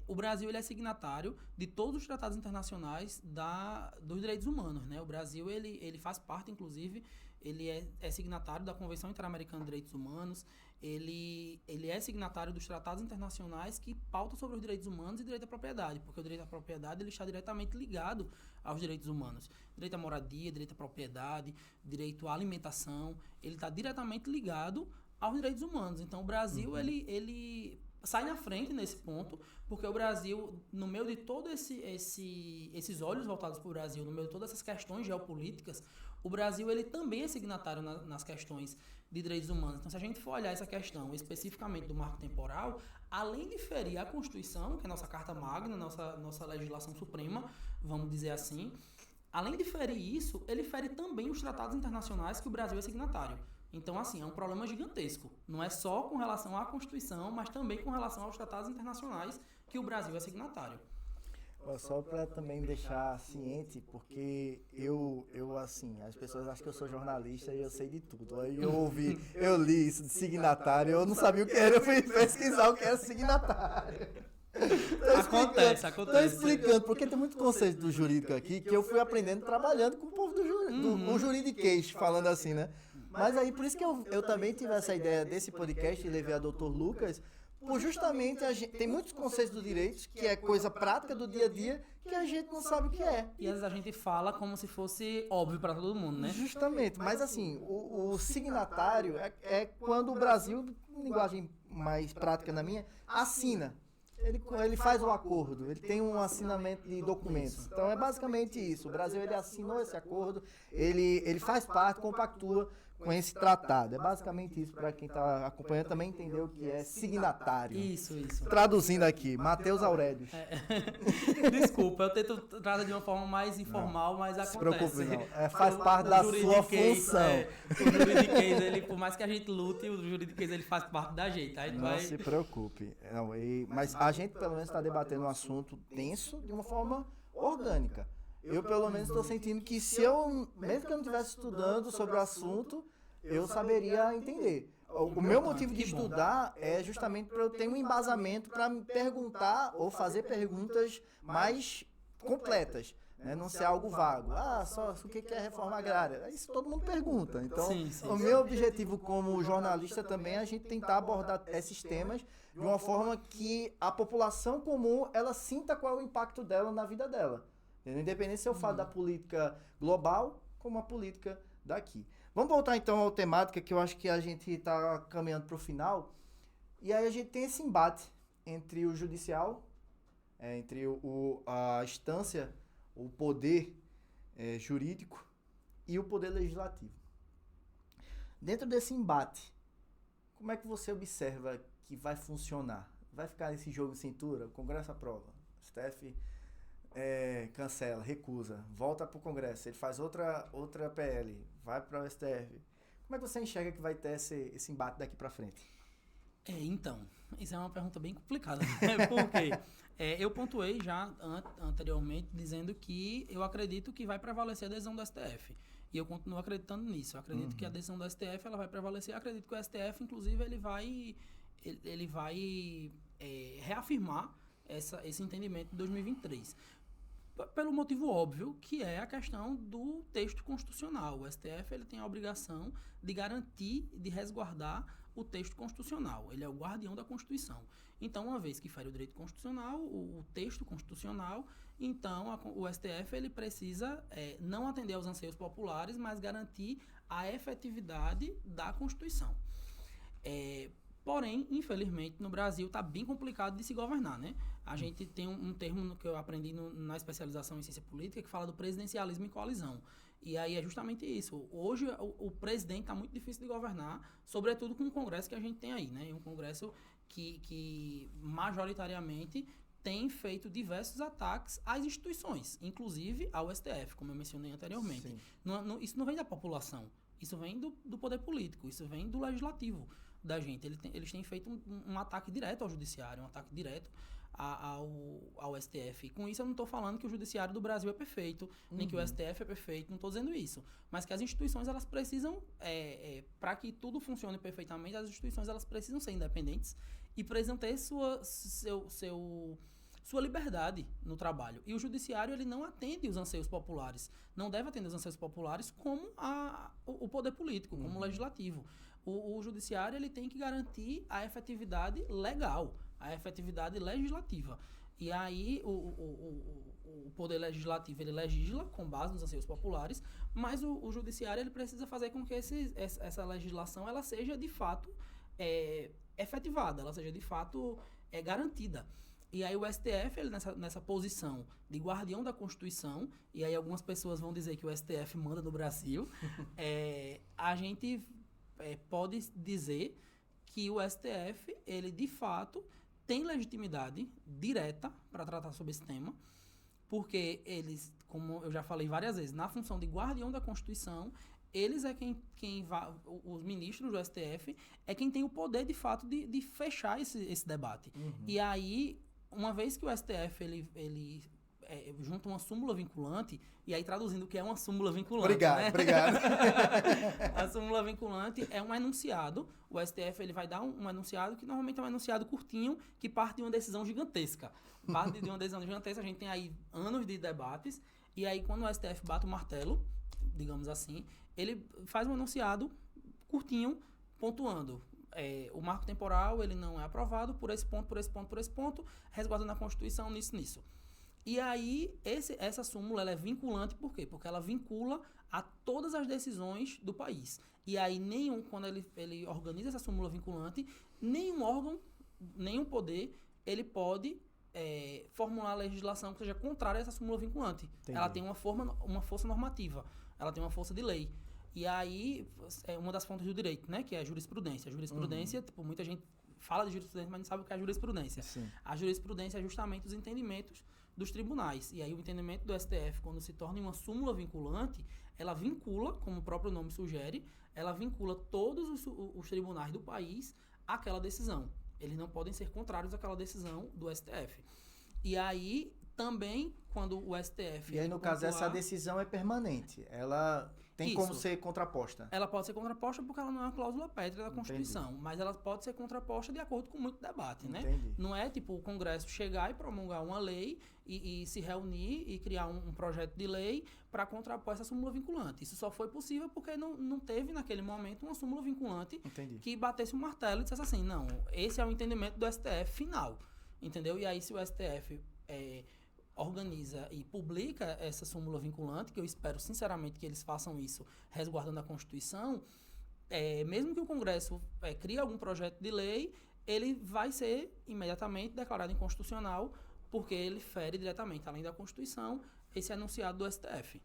S2: o Brasil ele é signatário de todos os tratados internacionais dos direitos humanos, né? O Brasil ele faz parte, inclusive, ele é signatário da Convenção Interamericana de Direitos Humanos, ele é signatário dos tratados internacionais que pautam sobre os direitos humanos e direito à propriedade, porque o direito à propriedade ele está diretamente ligado aos direitos humanos. Direito à moradia, direito à propriedade, direito à alimentação, ele está diretamente ligado aos direitos humanos. Então, o Brasil, ele sai na frente nesse ponto, porque o Brasil, no meio de todos esses olhos voltados para o Brasil, no meio de todas essas questões geopolíticas, o Brasil ele também é signatário nas questões de direitos humanos. Então, se a gente for olhar essa questão especificamente do marco temporal, além de ferir a Constituição, que é a nossa Carta Magna, nossa legislação suprema, vamos dizer assim, além de ferir isso, ele fere também os tratados internacionais que o Brasil é signatário. Então, assim, é um problema gigantesco. Não é só com relação à Constituição, mas também com relação aos tratados internacionais que o Brasil é signatário.
S1: Só para também deixar ciente, porque eu assim, as pessoas acham que eu sou jornalista e eu sei de tudo. Aí eu li isso de signatário, eu não sabia o que era, eu fui pesquisar o que era signatário.
S2: Acontece.
S1: Tô explicando, porque tem muito conceito do jurídico aqui que eu fui aprendendo trabalhando com o povo do juridiquês, falando assim, né? Mas aí, por isso que eu também tive essa ideia desse podcast e levei a Dr. Lucas, por justamente tem muitos conceitos do direito, que é coisa prática do dia a dia, que a gente não sabe o que é.
S2: E às vezes a gente fala como se fosse óbvio para todo mundo, né?
S1: Justamente, mas assim, o signatário é quando o Brasil, linguagem mais prática na minha, assina. Ele faz o acordo, ele tem um assinamento de documentos. Então é basicamente isso. O Brasil ele assinou esse acordo, ele faz parte, compactua com esse tratado. É basicamente isso, para quem está acompanhando também entender o que é signatário.
S2: Isso.
S1: Traduzindo aqui, Mateus Aurélio.
S2: Desculpa, eu tento tratar de uma forma mais informal, mas acontece.
S1: Se preocupe, não. Faz parte da sua função.
S2: O juridiquês, ele, por mais que a gente lute, o juridiquês ele faz parte da gente.
S1: Não se preocupe. Mas a gente pelo menos está debatendo um assunto denso de uma forma orgânica. Eu, pelo menos, estou sentindo que mesmo que eu não estivesse estudando sobre o assunto, eu saberia entender. O meu motivo de estudar é justamente para eu ter um embasamento para me perguntar ou fazer perguntas mais completas. Né? Não ser algo vago. Só o que é reforma agrária? Isso todo mundo pergunta. Então, o meu objetivo como jornalista também é a gente tentar abordar esses temas de uma forma que a população comum ela sinta qual é o impacto dela na vida dela. Independente se eu falo da política global como a política daqui. Vamos voltar então à temática que eu acho que a gente está caminhando para o final. E aí a gente tem esse embate entre o judicial, entre a instância, o poder jurídico e o poder legislativo. Dentro desse embate, como é que você observa que vai funcionar? Vai ficar esse jogo de cintura? O Congresso aprova, o STF cancela, recusa, volta para o Congresso, ele faz outra PL, vai para o STF. Como é que você enxerga que vai ter esse embate daqui para frente?
S2: Então, isso é uma pergunta bem complicada, né? Porque eu pontuei já anteriormente dizendo que eu acredito que vai prevalecer a decisão do STF. E eu continuo acreditando nisso. Eu acredito que a decisão do STF ela vai prevalecer. Eu acredito que o STF, inclusive, ele vai reafirmar esse entendimento de 2023. Pelo motivo óbvio, que é a questão do texto constitucional. O STF ele tem a obrigação de garantir, de resguardar o texto constitucional. Ele é o guardião da Constituição. Então, uma vez que fere o direito constitucional, o texto constitucional, então o STF ele precisa não atender aos anseios populares, mas garantir a efetividade da Constituição. Porém, infelizmente, no Brasil está bem complicado de se governar, né? A gente tem um termo que eu aprendi na especialização em ciência política que fala do presidencialismo em coalizão. E aí é justamente isso. Hoje, o presidente está muito difícil de governar, sobretudo com o Congresso que a gente tem aí, né? Um Congresso que majoritariamente tem feito diversos ataques às instituições, inclusive ao STF, como eu mencionei anteriormente. Isso não vem da população. Isso vem do poder político, isso vem do legislativo da gente. Eles têm feito um ataque direto ao judiciário, um ataque direto ao STF. E com isso eu não estou falando que o judiciário do Brasil é perfeito, nem que o STF é perfeito, não estou dizendo isso. Mas que as instituições, elas precisam, para que tudo funcione perfeitamente, as instituições elas precisam ser independentes e precisam ter sua liberdade no trabalho. E o judiciário ele não atende os anseios populares. Não deve atender os anseios populares como o poder político, como o legislativo. O judiciário ele tem que garantir a efetividade legal, a efetividade legislativa. E aí o poder legislativo ele legisla com base nos anseios populares, mas o judiciário ele precisa fazer com que essa legislação ela seja de fato efetivada, ela seja de fato garantida. E aí o STF, ele nessa posição de guardião da Constituição, e aí algumas pessoas vão dizer que o STF manda no Brasil, a gente pode dizer que o STF, ele de fato tem legitimidade direta para tratar sobre esse tema, porque eles, como eu já falei várias vezes, na função de guardião da Constituição, eles os ministros do STF, é quem tem o poder de fato de fechar esse debate. E aí, uma vez que o STF ele junta uma súmula vinculante, e aí traduzindo o que é uma súmula vinculante.
S1: Obrigado.
S2: A súmula vinculante é um enunciado. O STF ele vai dar um enunciado que normalmente é um enunciado curtinho, que parte de uma decisão gigantesca. Parte de uma decisão gigantesca, a gente tem aí anos de debates, e aí quando o STF bate o martelo, digamos assim, ele faz um enunciado curtinho, pontuando. o marco temporal ele não é aprovado por esse ponto, por esse ponto, por esse ponto, resguardando a Constituição nisso. E aí, essa súmula ela é vinculante, por quê? Porque ela vincula a todas as decisões do país. E aí, quando ele organiza essa súmula vinculante, nenhum órgão, nenhum poder, ele pode formular legislação que seja contrária a essa súmula vinculante.
S1: Entendi.
S2: Ela tem uma força normativa, ela tem uma força de lei. E aí, é uma das fontes do direito, né? Que é a jurisprudência. A jurisprudência, muita gente fala de jurisprudência, mas não sabe o que é a jurisprudência.
S1: Sim.
S2: A jurisprudência é justamente os entendimentos dos tribunais. E aí o entendimento do STF, quando se torna uma súmula vinculante, ela vincula, como o próprio nome sugere, ela vincula todos os tribunais do país àquela decisão. Eles não podem ser contrários àquela decisão do STF. E aí, também, quando o STF...
S1: E aí, no caso, essa decisão é permanente. Ela tem como ser contraposta.
S2: Ela pode ser contraposta porque ela não é uma cláusula pétrea da Constituição. Entendi. Mas ela pode ser contraposta de acordo com muito debate, né?
S1: Entendi.
S2: Não é tipo o Congresso chegar e promulgar uma lei e se reunir e criar um projeto de lei para contrapor essa súmula vinculante. Isso só foi possível porque não teve, naquele momento, uma súmula vinculante
S1: Entendi.
S2: que batesse um martelo e dissesse assim, não, esse é o entendimento do STF final. Entendeu? E aí, se o STF organiza e publica essa súmula vinculante, que eu espero sinceramente que eles façam isso resguardando a Constituição, mesmo que o Congresso crie algum projeto de lei, ele vai ser imediatamente declarado inconstitucional, porque ele fere diretamente, além da Constituição, esse enunciado do STF.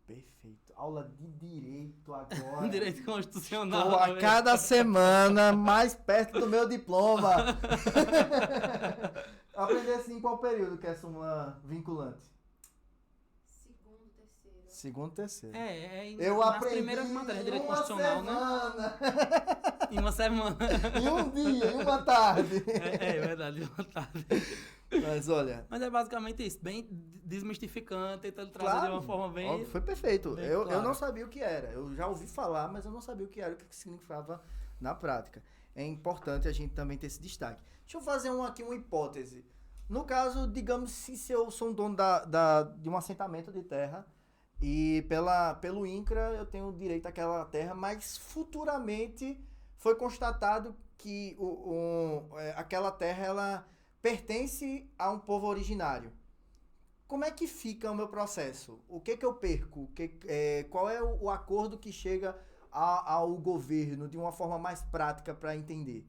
S1: Perfeito. Aula de direito agora.
S2: Direito constitucional.
S1: Estou a cada semana mais perto do meu diploma. Aprender assim em qual período que é súmula vinculante? Segundo, terceiro.
S2: Eu nas primeiras matérias de direito constitucional,
S1: semana.
S2: Né? Em uma semana.
S1: Em um dia, em uma tarde.
S2: É verdade, em uma tarde.
S1: Mas olha...
S2: Mas é basicamente isso, bem desmistificante, tentando trazer de uma forma bem...
S1: Óbvio, foi perfeito. Eu
S2: claro.
S1: não sabia o que era. Eu já ouvi falar, mas eu não sabia o que era, o que significava na prática. É importante a gente também ter esse destaque. Deixa eu fazer aqui uma hipótese. No caso, digamos, se eu sou um dono de um assentamento de terra e pelo INCRA eu tenho direito àquela terra, mas futuramente foi constatado que aquela terra ela pertence a um povo originário. Como é que fica o meu processo? O que eu perco? Qual é o acordo que chega ao governo de uma forma mais prática para entender?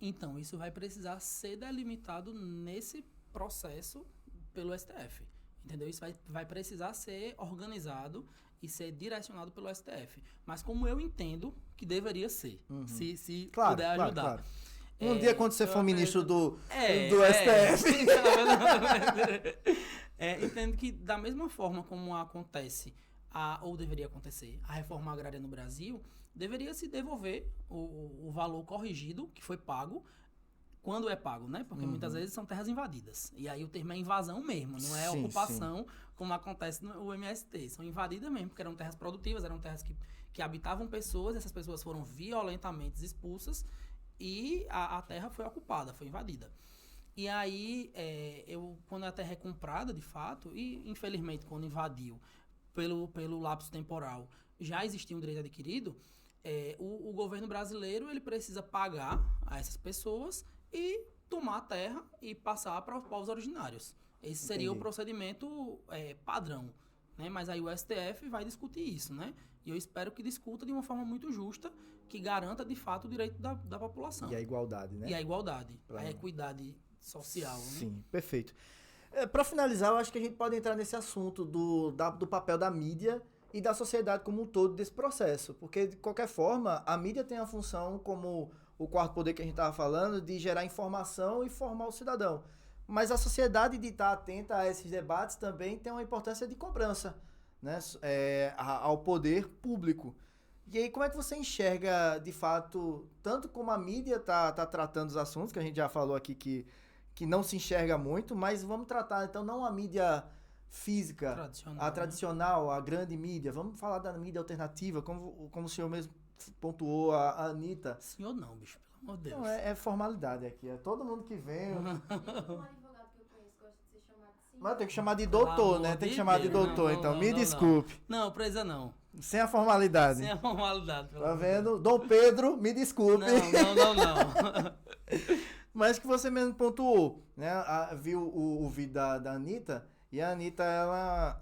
S2: Então, isso vai precisar ser delimitado nesse processo pelo STF. Entendeu? Isso vai precisar ser organizado e ser direcionado pelo STF. Mas como eu entendo que deveria ser, se puder ajudar.
S1: Claro. Um dia quando você for ministro do STF.
S2: Entendo que da mesma forma como acontece, ou deveria acontecer, a reforma agrária no Brasil, deveria se devolver o valor corrigido que foi pago, quando é pago, né? Porque muitas vezes são terras invadidas. E aí o termo é invasão mesmo, não é ocupação, como acontece no MST. São invadidas mesmo, porque eram terras produtivas, eram terras que habitavam pessoas, essas pessoas foram violentamente expulsas e a terra foi ocupada, foi invadida. E aí, quando a terra é comprada, de fato, e infelizmente quando invadiu pelo lapso temporal, já existia um direito adquirido, o governo brasileiro ele precisa pagar a essas pessoas e tomar a terra e passar para os povos originários. Esse seria o procedimento padrão. Né? Mas aí o STF vai discutir isso, né? E eu espero que discuta de uma forma muito justa, que garanta de fato o direito da população.
S1: E a igualdade, né?
S2: E a igualdade, a equidade social.
S1: Sim,
S2: né?
S1: Perfeito. Para finalizar, eu acho que a gente pode entrar nesse assunto do papel da mídia e da sociedade como um todo desse processo. Porque, de qualquer forma, a mídia tem a função, como o quarto poder que a gente estava falando, de gerar informação e formar o cidadão. Mas a sociedade de estar atenta a esses debates também tem uma importância de cobrança, né? Ao poder público. E aí, como é que você enxerga, de fato, tanto como a mídia está tratando os assuntos, que a gente já falou aqui que não se enxerga muito, mas vamos tratar, então, não a mídia física, a tradicional, a grande mídia. Vamos falar da mídia alternativa, como o senhor mesmo pontuou, a Anitta.
S2: Senhor não, bicho, pelo amor de Deus.
S1: Não, é formalidade aqui. É todo mundo que vem.
S3: Um advogado que eu conheço gosta de ser chamado assim.
S1: Mas tem que chamar de doutor, né? Tem que chamar de doutor, então. Me desculpe.
S2: Não, precisa não.
S1: Sem a formalidade.
S2: Sem a formalidade.
S1: Tá vendo? Dom Pedro, me desculpe.
S2: Não.
S1: Mas que você mesmo pontuou, né? Viu o vídeo da Anitta, e a Anitta, ela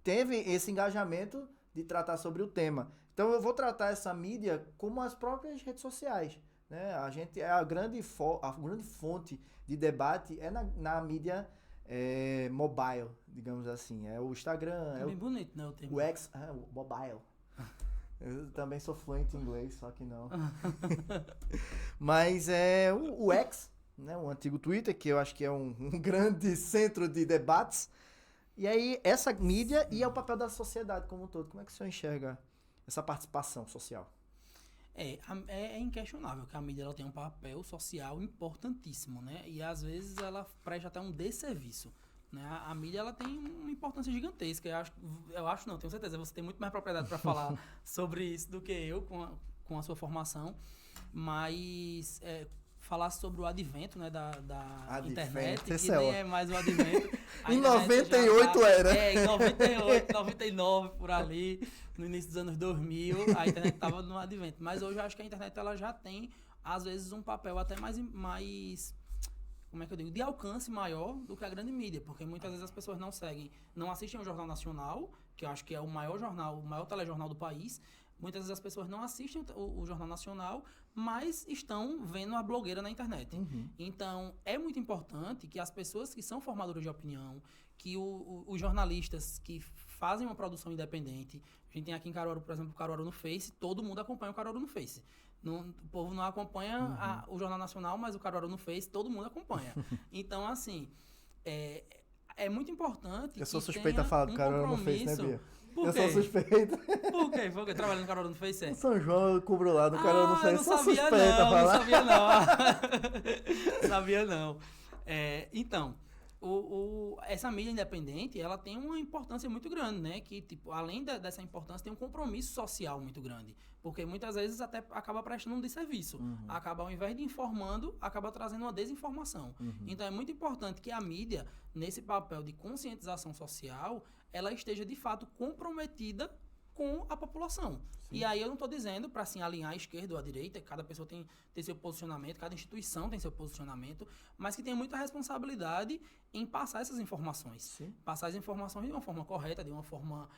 S1: teve esse engajamento de tratar sobre o tema. Então eu vou tratar essa mídia como as próprias redes sociais, né? A grande fonte de debate é na mídia mobile, digamos assim. É o Instagram,
S2: É bem bonito, né, o termo.
S1: o X, o mobile. Eu também sou fluente em inglês, só que não. Mas é o X, né, o antigo Twitter, que eu acho que é um grande centro de debates. E aí, essa mídia e é o papel da sociedade como um todo. Como é que o senhor enxerga essa participação social?
S2: É inquestionável que a mídia ela tem um papel social importantíssimo, né? E às vezes ela presta até um desserviço. Né? A mídia ela tem uma importância gigantesca. Eu acho não, tenho certeza. Você tem muito mais propriedade para falar sobre isso do que eu com a sua formação. Mas falar sobre o advento, né, da internet, que nem é mais o advento.
S1: Em 98 era.
S2: Em 98, 99, por ali, no início dos anos 2000, a internet estava no advento. Mas hoje eu acho que a internet ela já tem, às vezes, um papel até mais como é que eu digo, de alcance maior do que a grande mídia, porque muitas vezes as pessoas não assistem ao Jornal Nacional, que eu acho que é o maior jornal, o maior telejornal do país. Muitas vezes as pessoas não assistem o Jornal Nacional, mas estão vendo a blogueira na internet.
S1: Uhum.
S2: Então, é muito importante que as pessoas que são formadoras de opinião, que os jornalistas que fazem uma produção independente, a gente tem aqui em Caruaru, por exemplo, o Caruaru no Face, todo mundo acompanha o Caruaru no Face. O povo não acompanha o Jornal Nacional, mas o Caruaru no Face, todo mundo acompanha. Então, assim, é muito importante.
S1: Eu sou suspeita a falar do Caruaru no Face, né, Bia?
S2: Por quê?
S1: Eu sou suspeita.
S2: Por quê? Porque trabalhando no Caruaru no Face?
S1: No São João eu cubro lá no Caruaru no Face.
S2: Não
S1: sou
S2: sabia
S1: suspeita a falar.
S2: não sabia não. Sabia não. Então, essa mídia independente, ela tem uma importância muito grande, né? Que, tipo, além dessa importância, tem um compromisso social muito grande. Porque muitas vezes até acaba prestando um desserviço. Acaba, ao invés de informando, acaba trazendo uma desinformação. Então, é muito importante que a mídia, nesse papel de conscientização social, ela esteja, de fato, comprometida com a população. Sim. E aí eu não estou dizendo para assim, alinhar a esquerda ou a direita, cada pessoa tem seu posicionamento, cada instituição tem seu posicionamento, mas que tem muita responsabilidade em passar essas informações. Sim. Passar as informações de uma forma correta, de uma forma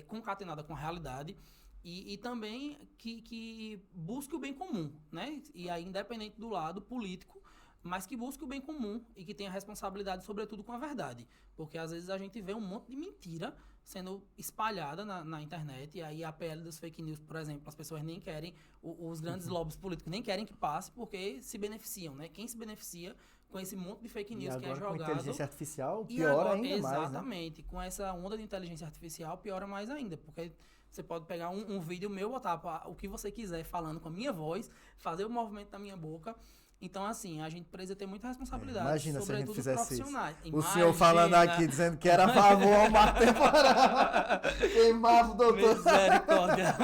S2: concatenada com a realidade, e também que busque o bem comum, né? E aí, independente do lado político, mas que busque o bem comum e que tenha responsabilidade, sobretudo, com a verdade. Porque, às vezes, a gente vê um monte de mentira sendo espalhada na internet, e aí a PL dos fake news, por exemplo, as pessoas nem querem, os grandes lobbies políticos nem querem que passe, porque se beneficiam, né? Quem se beneficia com esse monte de fake news que é jogado...
S1: com inteligência artificial, piora ainda mais, né?
S2: Exatamente. Com essa onda de inteligência artificial, piora mais ainda, porque você pode pegar um vídeo meu, botar o que você quiser, falando com a minha voz, fazer o movimento da minha boca. Então, assim, a gente precisa ter muita responsabilidade.
S1: Imagina se a gente fizesse isso.
S2: Imagina.
S1: O senhor falando aqui, dizendo que era a favor ao marco temporal. Queimava o doutor.
S2: Misericórdia.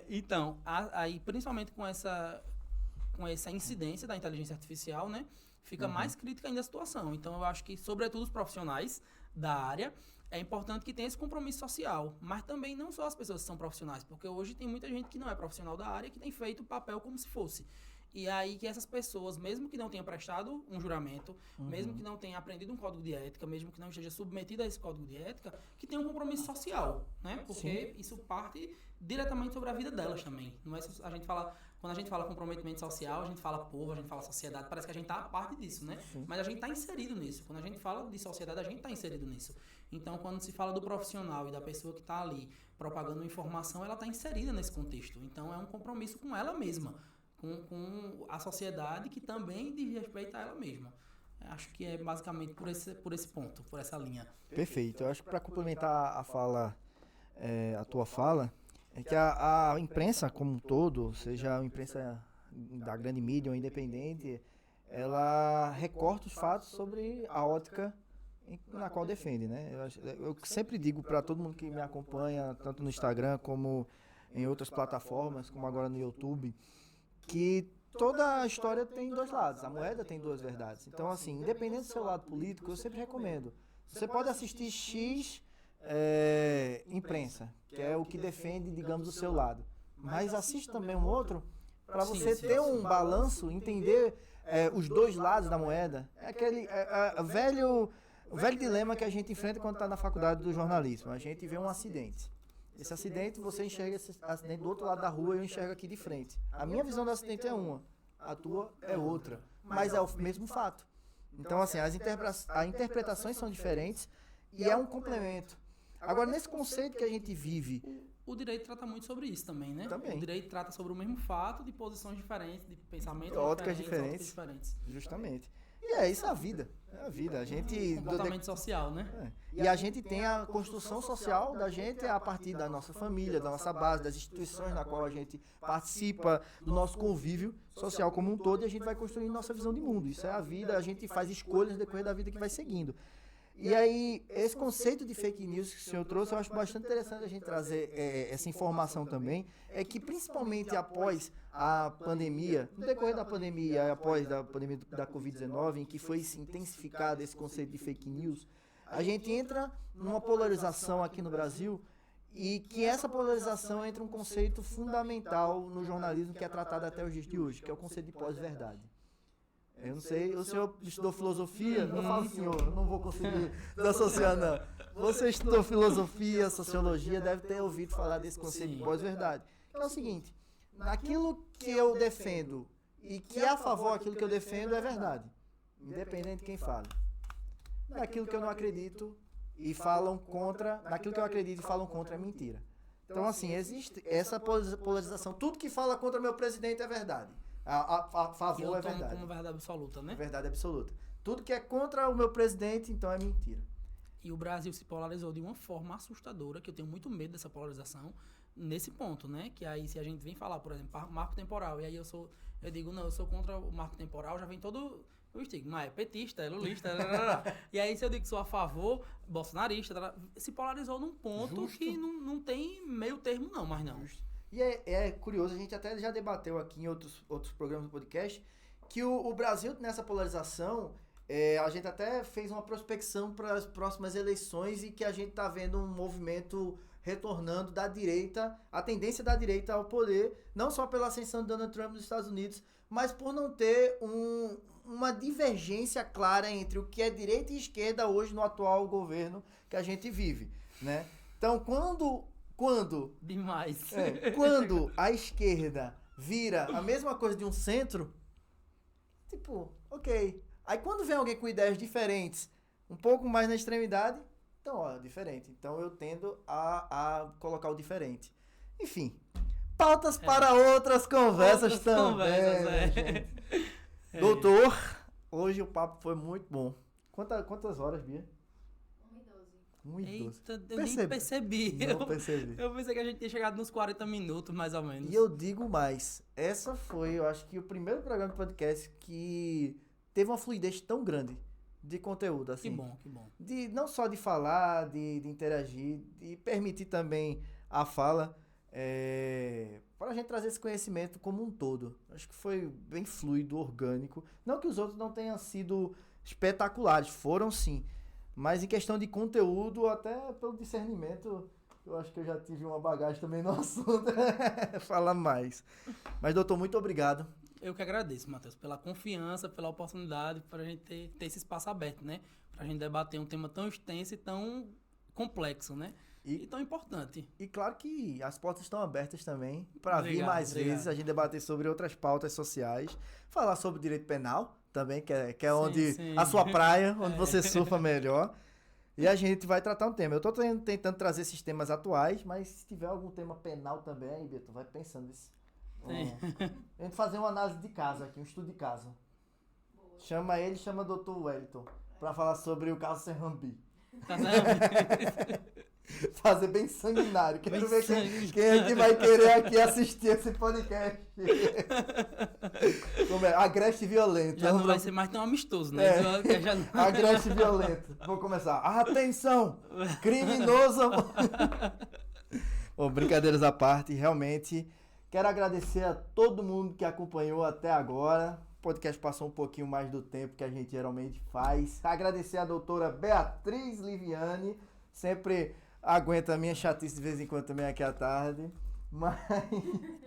S2: Então, aí, principalmente com essa incidência da inteligência artificial, né, fica mais crítica ainda a situação. Então, eu acho que, sobretudo, os profissionais da área, é importante que tenha esse compromisso social. Mas também não só as pessoas que são profissionais, porque hoje tem muita gente que não é profissional da área, que tem feito o papel como se fosse. E aí que essas pessoas, mesmo que não tenham prestado um juramento, mesmo que não tenham aprendido um código de ética, mesmo que não esteja submetido a esse código de ética, que tenham um compromisso social, né? Porque isso parte diretamente sobre a vida delas também. Não é quando a gente fala comprometimento social, a gente fala povo, a gente fala sociedade, parece que a gente está a parte disso, né? Mas a gente está inserido nisso. Quando a gente fala de sociedade, a gente está inserido nisso. Então, quando se fala do profissional e da pessoa que está ali propagando uma informação, ela está inserida nesse contexto. Então, é um compromisso com ela mesma. Com a sociedade que também diz respeito a ela mesma. Acho que é basicamente por esse ponto, por essa linha.
S1: Perfeito. Eu acho que para complementar a fala, a tua fala, é que a imprensa como um todo, seja a imprensa da grande mídia ou independente, ela recorta os fatos sobre a ótica na qual defende, né? Eu sempre digo para todo mundo que me acompanha, tanto no Instagram como em outras plataformas, como agora no YouTube, que toda a história tem dois lados, a moeda tem duas verdades. Então, assim, independente do seu lado político, eu sempre recomendo. Você pode assistir X imprensa, que é o que defende, digamos, o seu lado. Mas assiste também um outro para você ter um balanço, entender os dois lados da moeda. É aquele o velho dilema que a gente enfrenta quando está na faculdade do jornalismo. A gente vê um acidente. Esse acidente, você enxerga esse acidente do outro lado da rua e eu enxergo aqui de frente. A minha visão do acidente é uma, a tua é outra. Mas é o mesmo fato. Então, assim, as interpretações são diferentes e é um complemento. Agora, nesse conceito que a gente vive...
S2: O direito trata muito sobre isso também, né?
S1: Também.
S2: O direito trata sobre o mesmo fato, de posições diferentes, de pensamentos
S1: óticas
S2: diferentes.
S1: Justamente. E isso é a vida. É a vida. A gente...
S2: Comportamento social, né?
S1: E a gente tem a construção social da gente a partir da nossa família, da nossa base, das instituições na qual a gente participa, do nosso convívio social como um todo, e a gente vai construindo nossa visão de mundo. Isso é a vida, a gente faz escolhas no decorrer da vida que vai seguindo. E aí, esse conceito de fake news que o senhor trouxe, eu acho bastante interessante a gente trazer essa informação também, é que principalmente após a pandemia, no decorrer da pandemia, após a pandemia da Covid-19, em que foi intensificado esse conceito de fake news, a gente entra numa polarização aqui no Brasil e que essa polarização entra um conceito fundamental no jornalismo que é tratado até os dias de hoje, que é o conceito de pós-verdade. Eu não sei, o senhor estudou filosofia? Não falo senhor, eu não vou conseguir desassociar, não. Você estudou filosofia, sociologia, deve ter ouvido falar desse conceito de pós-verdade. É o seguinte, naquilo que eu defendo e que é a favor daquilo que eu defendo é verdade, independente de quem fale. Naquilo que eu não acredito e falam contra, naquilo que eu acredito e falam contra é mentira. Então, assim, existe essa polarização. Tudo que fala contra meu presidente é verdade. A favor é verdade.
S2: Como verdade absoluta, né?
S1: Verdade absoluta. Tudo que é contra o meu presidente, então é mentira.
S2: E o Brasil se polarizou de uma forma assustadora, que eu tenho muito medo dessa polarização, nesse ponto, né? Que aí, se a gente vem falar, por exemplo, marco temporal, e aí eu digo, não, eu sou contra o marco temporal, já vem todo o estigma, é petista, é lulista, e aí se eu digo que sou a favor, bolsonarista, se polarizou num ponto Justo. Que não tem meio termo não, mas não. Justo.
S1: E é curioso, a gente até já debateu aqui em outros programas do podcast, que o Brasil, nessa polarização, a gente até fez uma prospecção para as próximas eleições e que a gente está vendo um movimento retornando da direita, a tendência da direita ao poder, não só pela ascensão de Donald Trump nos Estados Unidos, mas por não ter uma divergência clara entre o que é direita e esquerda hoje no atual governo que a gente vive, né? Então, quando
S2: Demais.
S1: Quando a esquerda vira a mesma coisa de um centro, tipo, ok. Aí quando vem alguém com ideias diferentes, um pouco mais na extremidade, então, ó, diferente. Então eu tendo a colocar o diferente. Enfim, pautas para outras conversas também, gente. Doutor, hoje o papo foi muito bom. Quantas horas, Bia? 1:12.
S2: Eita, eu nem percebi.
S1: Não percebi.
S2: Eu pensei que a gente tinha chegado nos 40 minutos, mais ou menos.
S1: E eu digo mais, essa foi, eu acho que o primeiro programa de podcast que teve uma fluidez tão grande de conteúdo, assim.
S2: Que bom, que bom.
S1: Não só de falar, de interagir, de permitir também a fala, para a gente trazer esse conhecimento como um todo. Acho que foi bem fluido, orgânico. Não que os outros não tenham sido espetaculares, foram sim. Mas em questão de conteúdo, até pelo discernimento, eu acho que eu já tive uma bagagem também no assunto. Falar mais. Mas, doutor, muito obrigado.
S2: Eu que agradeço, Matheus, pela confiança, pela oportunidade, para a gente ter esse espaço aberto, né? Para a gente debater um tema tão extenso e tão complexo, né? E tão importante. E
S1: claro que as portas estão abertas também para vir mais vezes, a gente debater sobre outras pautas sociais, falar sobre direito penal também, que é onde a sua praia, onde você surfa melhor. E a gente vai tratar um tema. Eu estou tentando trazer esses temas atuais, mas se tiver algum tema penal também, aí, Beto, vai pensando nisso. A gente fazer uma análise de caso aqui, um estudo de caso. Boa. Chama o Dr. Wellington para falar sobre o caso Serrambi. Fazer bem sanguinário. Quero ver quem é que vai querer aqui assistir esse podcast. Como é? Agreste violento.
S2: Já não vai ser mais tão amistoso, né?
S1: Agreste violento. Vou começar. Atenção! Criminoso! Bom, brincadeiras à parte, realmente quero agradecer a todo mundo que acompanhou até agora. O podcast passou um pouquinho mais do tempo que a gente geralmente faz. Agradecer a doutora Beatriz Liviani, sempre aguenta a minha chatice de vez em quando também aqui à tarde. Mas.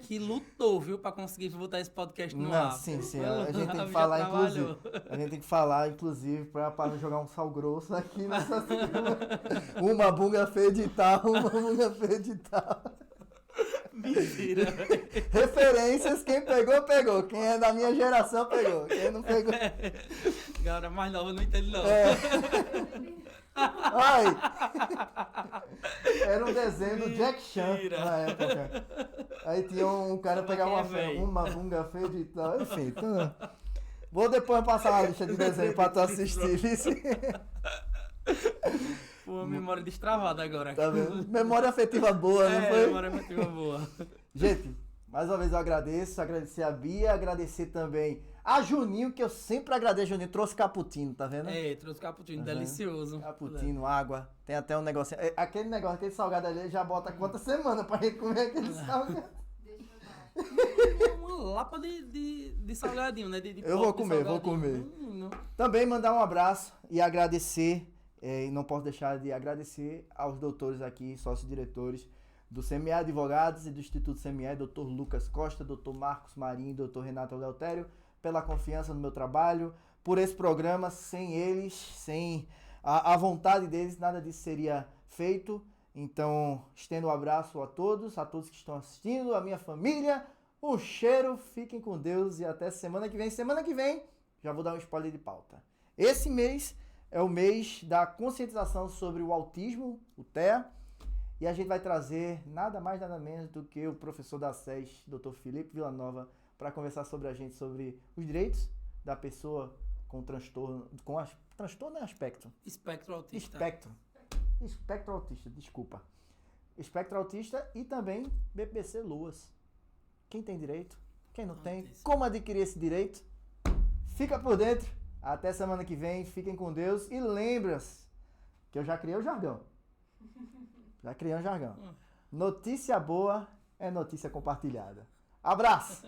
S2: Que lutou, viu, pra conseguir botar esse podcast no
S1: Não,
S2: ar.
S1: sim.
S2: Foi
S1: A gente tem
S2: já
S1: que falar,
S2: trabalhou.
S1: inclusive. A gente tem que falar, inclusive, pra não jogar um sal grosso aqui nessa segunda. Uma bunga feia de tal, uma bunga feia de tal.
S2: Mentira, velho.
S1: Referências, quem pegou, pegou. Quem é da minha geração, pegou. Quem não pegou.
S2: Galera mais nova não entende, não.
S1: Ai! Era um desenho do Jack Chan
S2: Mentira.
S1: na época. Aí tinha um cara
S2: Como
S1: pegava
S2: é que é, véi?
S1: uma bunga feia de tal. Enfim, então. Vou depois passar uma lista de desenho pra tu assistir.
S2: Pô, memória destravada agora.
S1: Tá vendo? Memória afetiva boa, não foi?
S2: Memória afetiva boa.
S1: Gente, mais uma vez eu agradeço. Agradecer a Bia, agradecer também a Juninho, que eu sempre agradeço. Juninho trouxe cappuccino, tá vendo?
S2: Trouxe cappuccino,
S1: Tá vendo?
S2: delicioso.
S1: Cappuccino, água. Tem até um negocinho. Aquele negócio, aquele salgado ali, já bota quantas semanas pra gente comer aquele salgado.
S3: Deixa eu dar.
S2: Uma lapa de salgadinho, né?
S1: Eu vou comer, vou comer. Também mandar um abraço e agradecer, e não posso deixar de agradecer aos doutores aqui, sócios-diretores do CME Advogados e do Instituto CME, Dr. Lucas Costa, Dr. Marcos Marinho e Dr. Renato Eleutério, pela confiança no meu trabalho, por esse programa. Sem eles, sem a vontade deles, nada disso seria feito. Então, estendo um abraço a todos que estão assistindo, a minha família, um cheiro, fiquem com Deus e até semana que vem. Semana que vem, já vou dar um spoiler de pauta. Esse mês é o mês da conscientização sobre o autismo, o TEA, e a gente vai trazer nada mais, nada menos do que o professor da SES, Dr. Felipe Villanova, para conversar sobre os direitos da pessoa com transtorno, transtorno é aspecto.
S2: Espectro autista.
S1: Espectro autista, desculpa. Espectro autista e também BPC Luas. Quem tem direito? Quem não tem?
S2: Autismo.
S1: Como adquirir esse direito? Fica por dentro. Até semana que vem. Fiquem com Deus. E lembra-se que eu já criei o jargão. Notícia boa é notícia compartilhada. Abraço!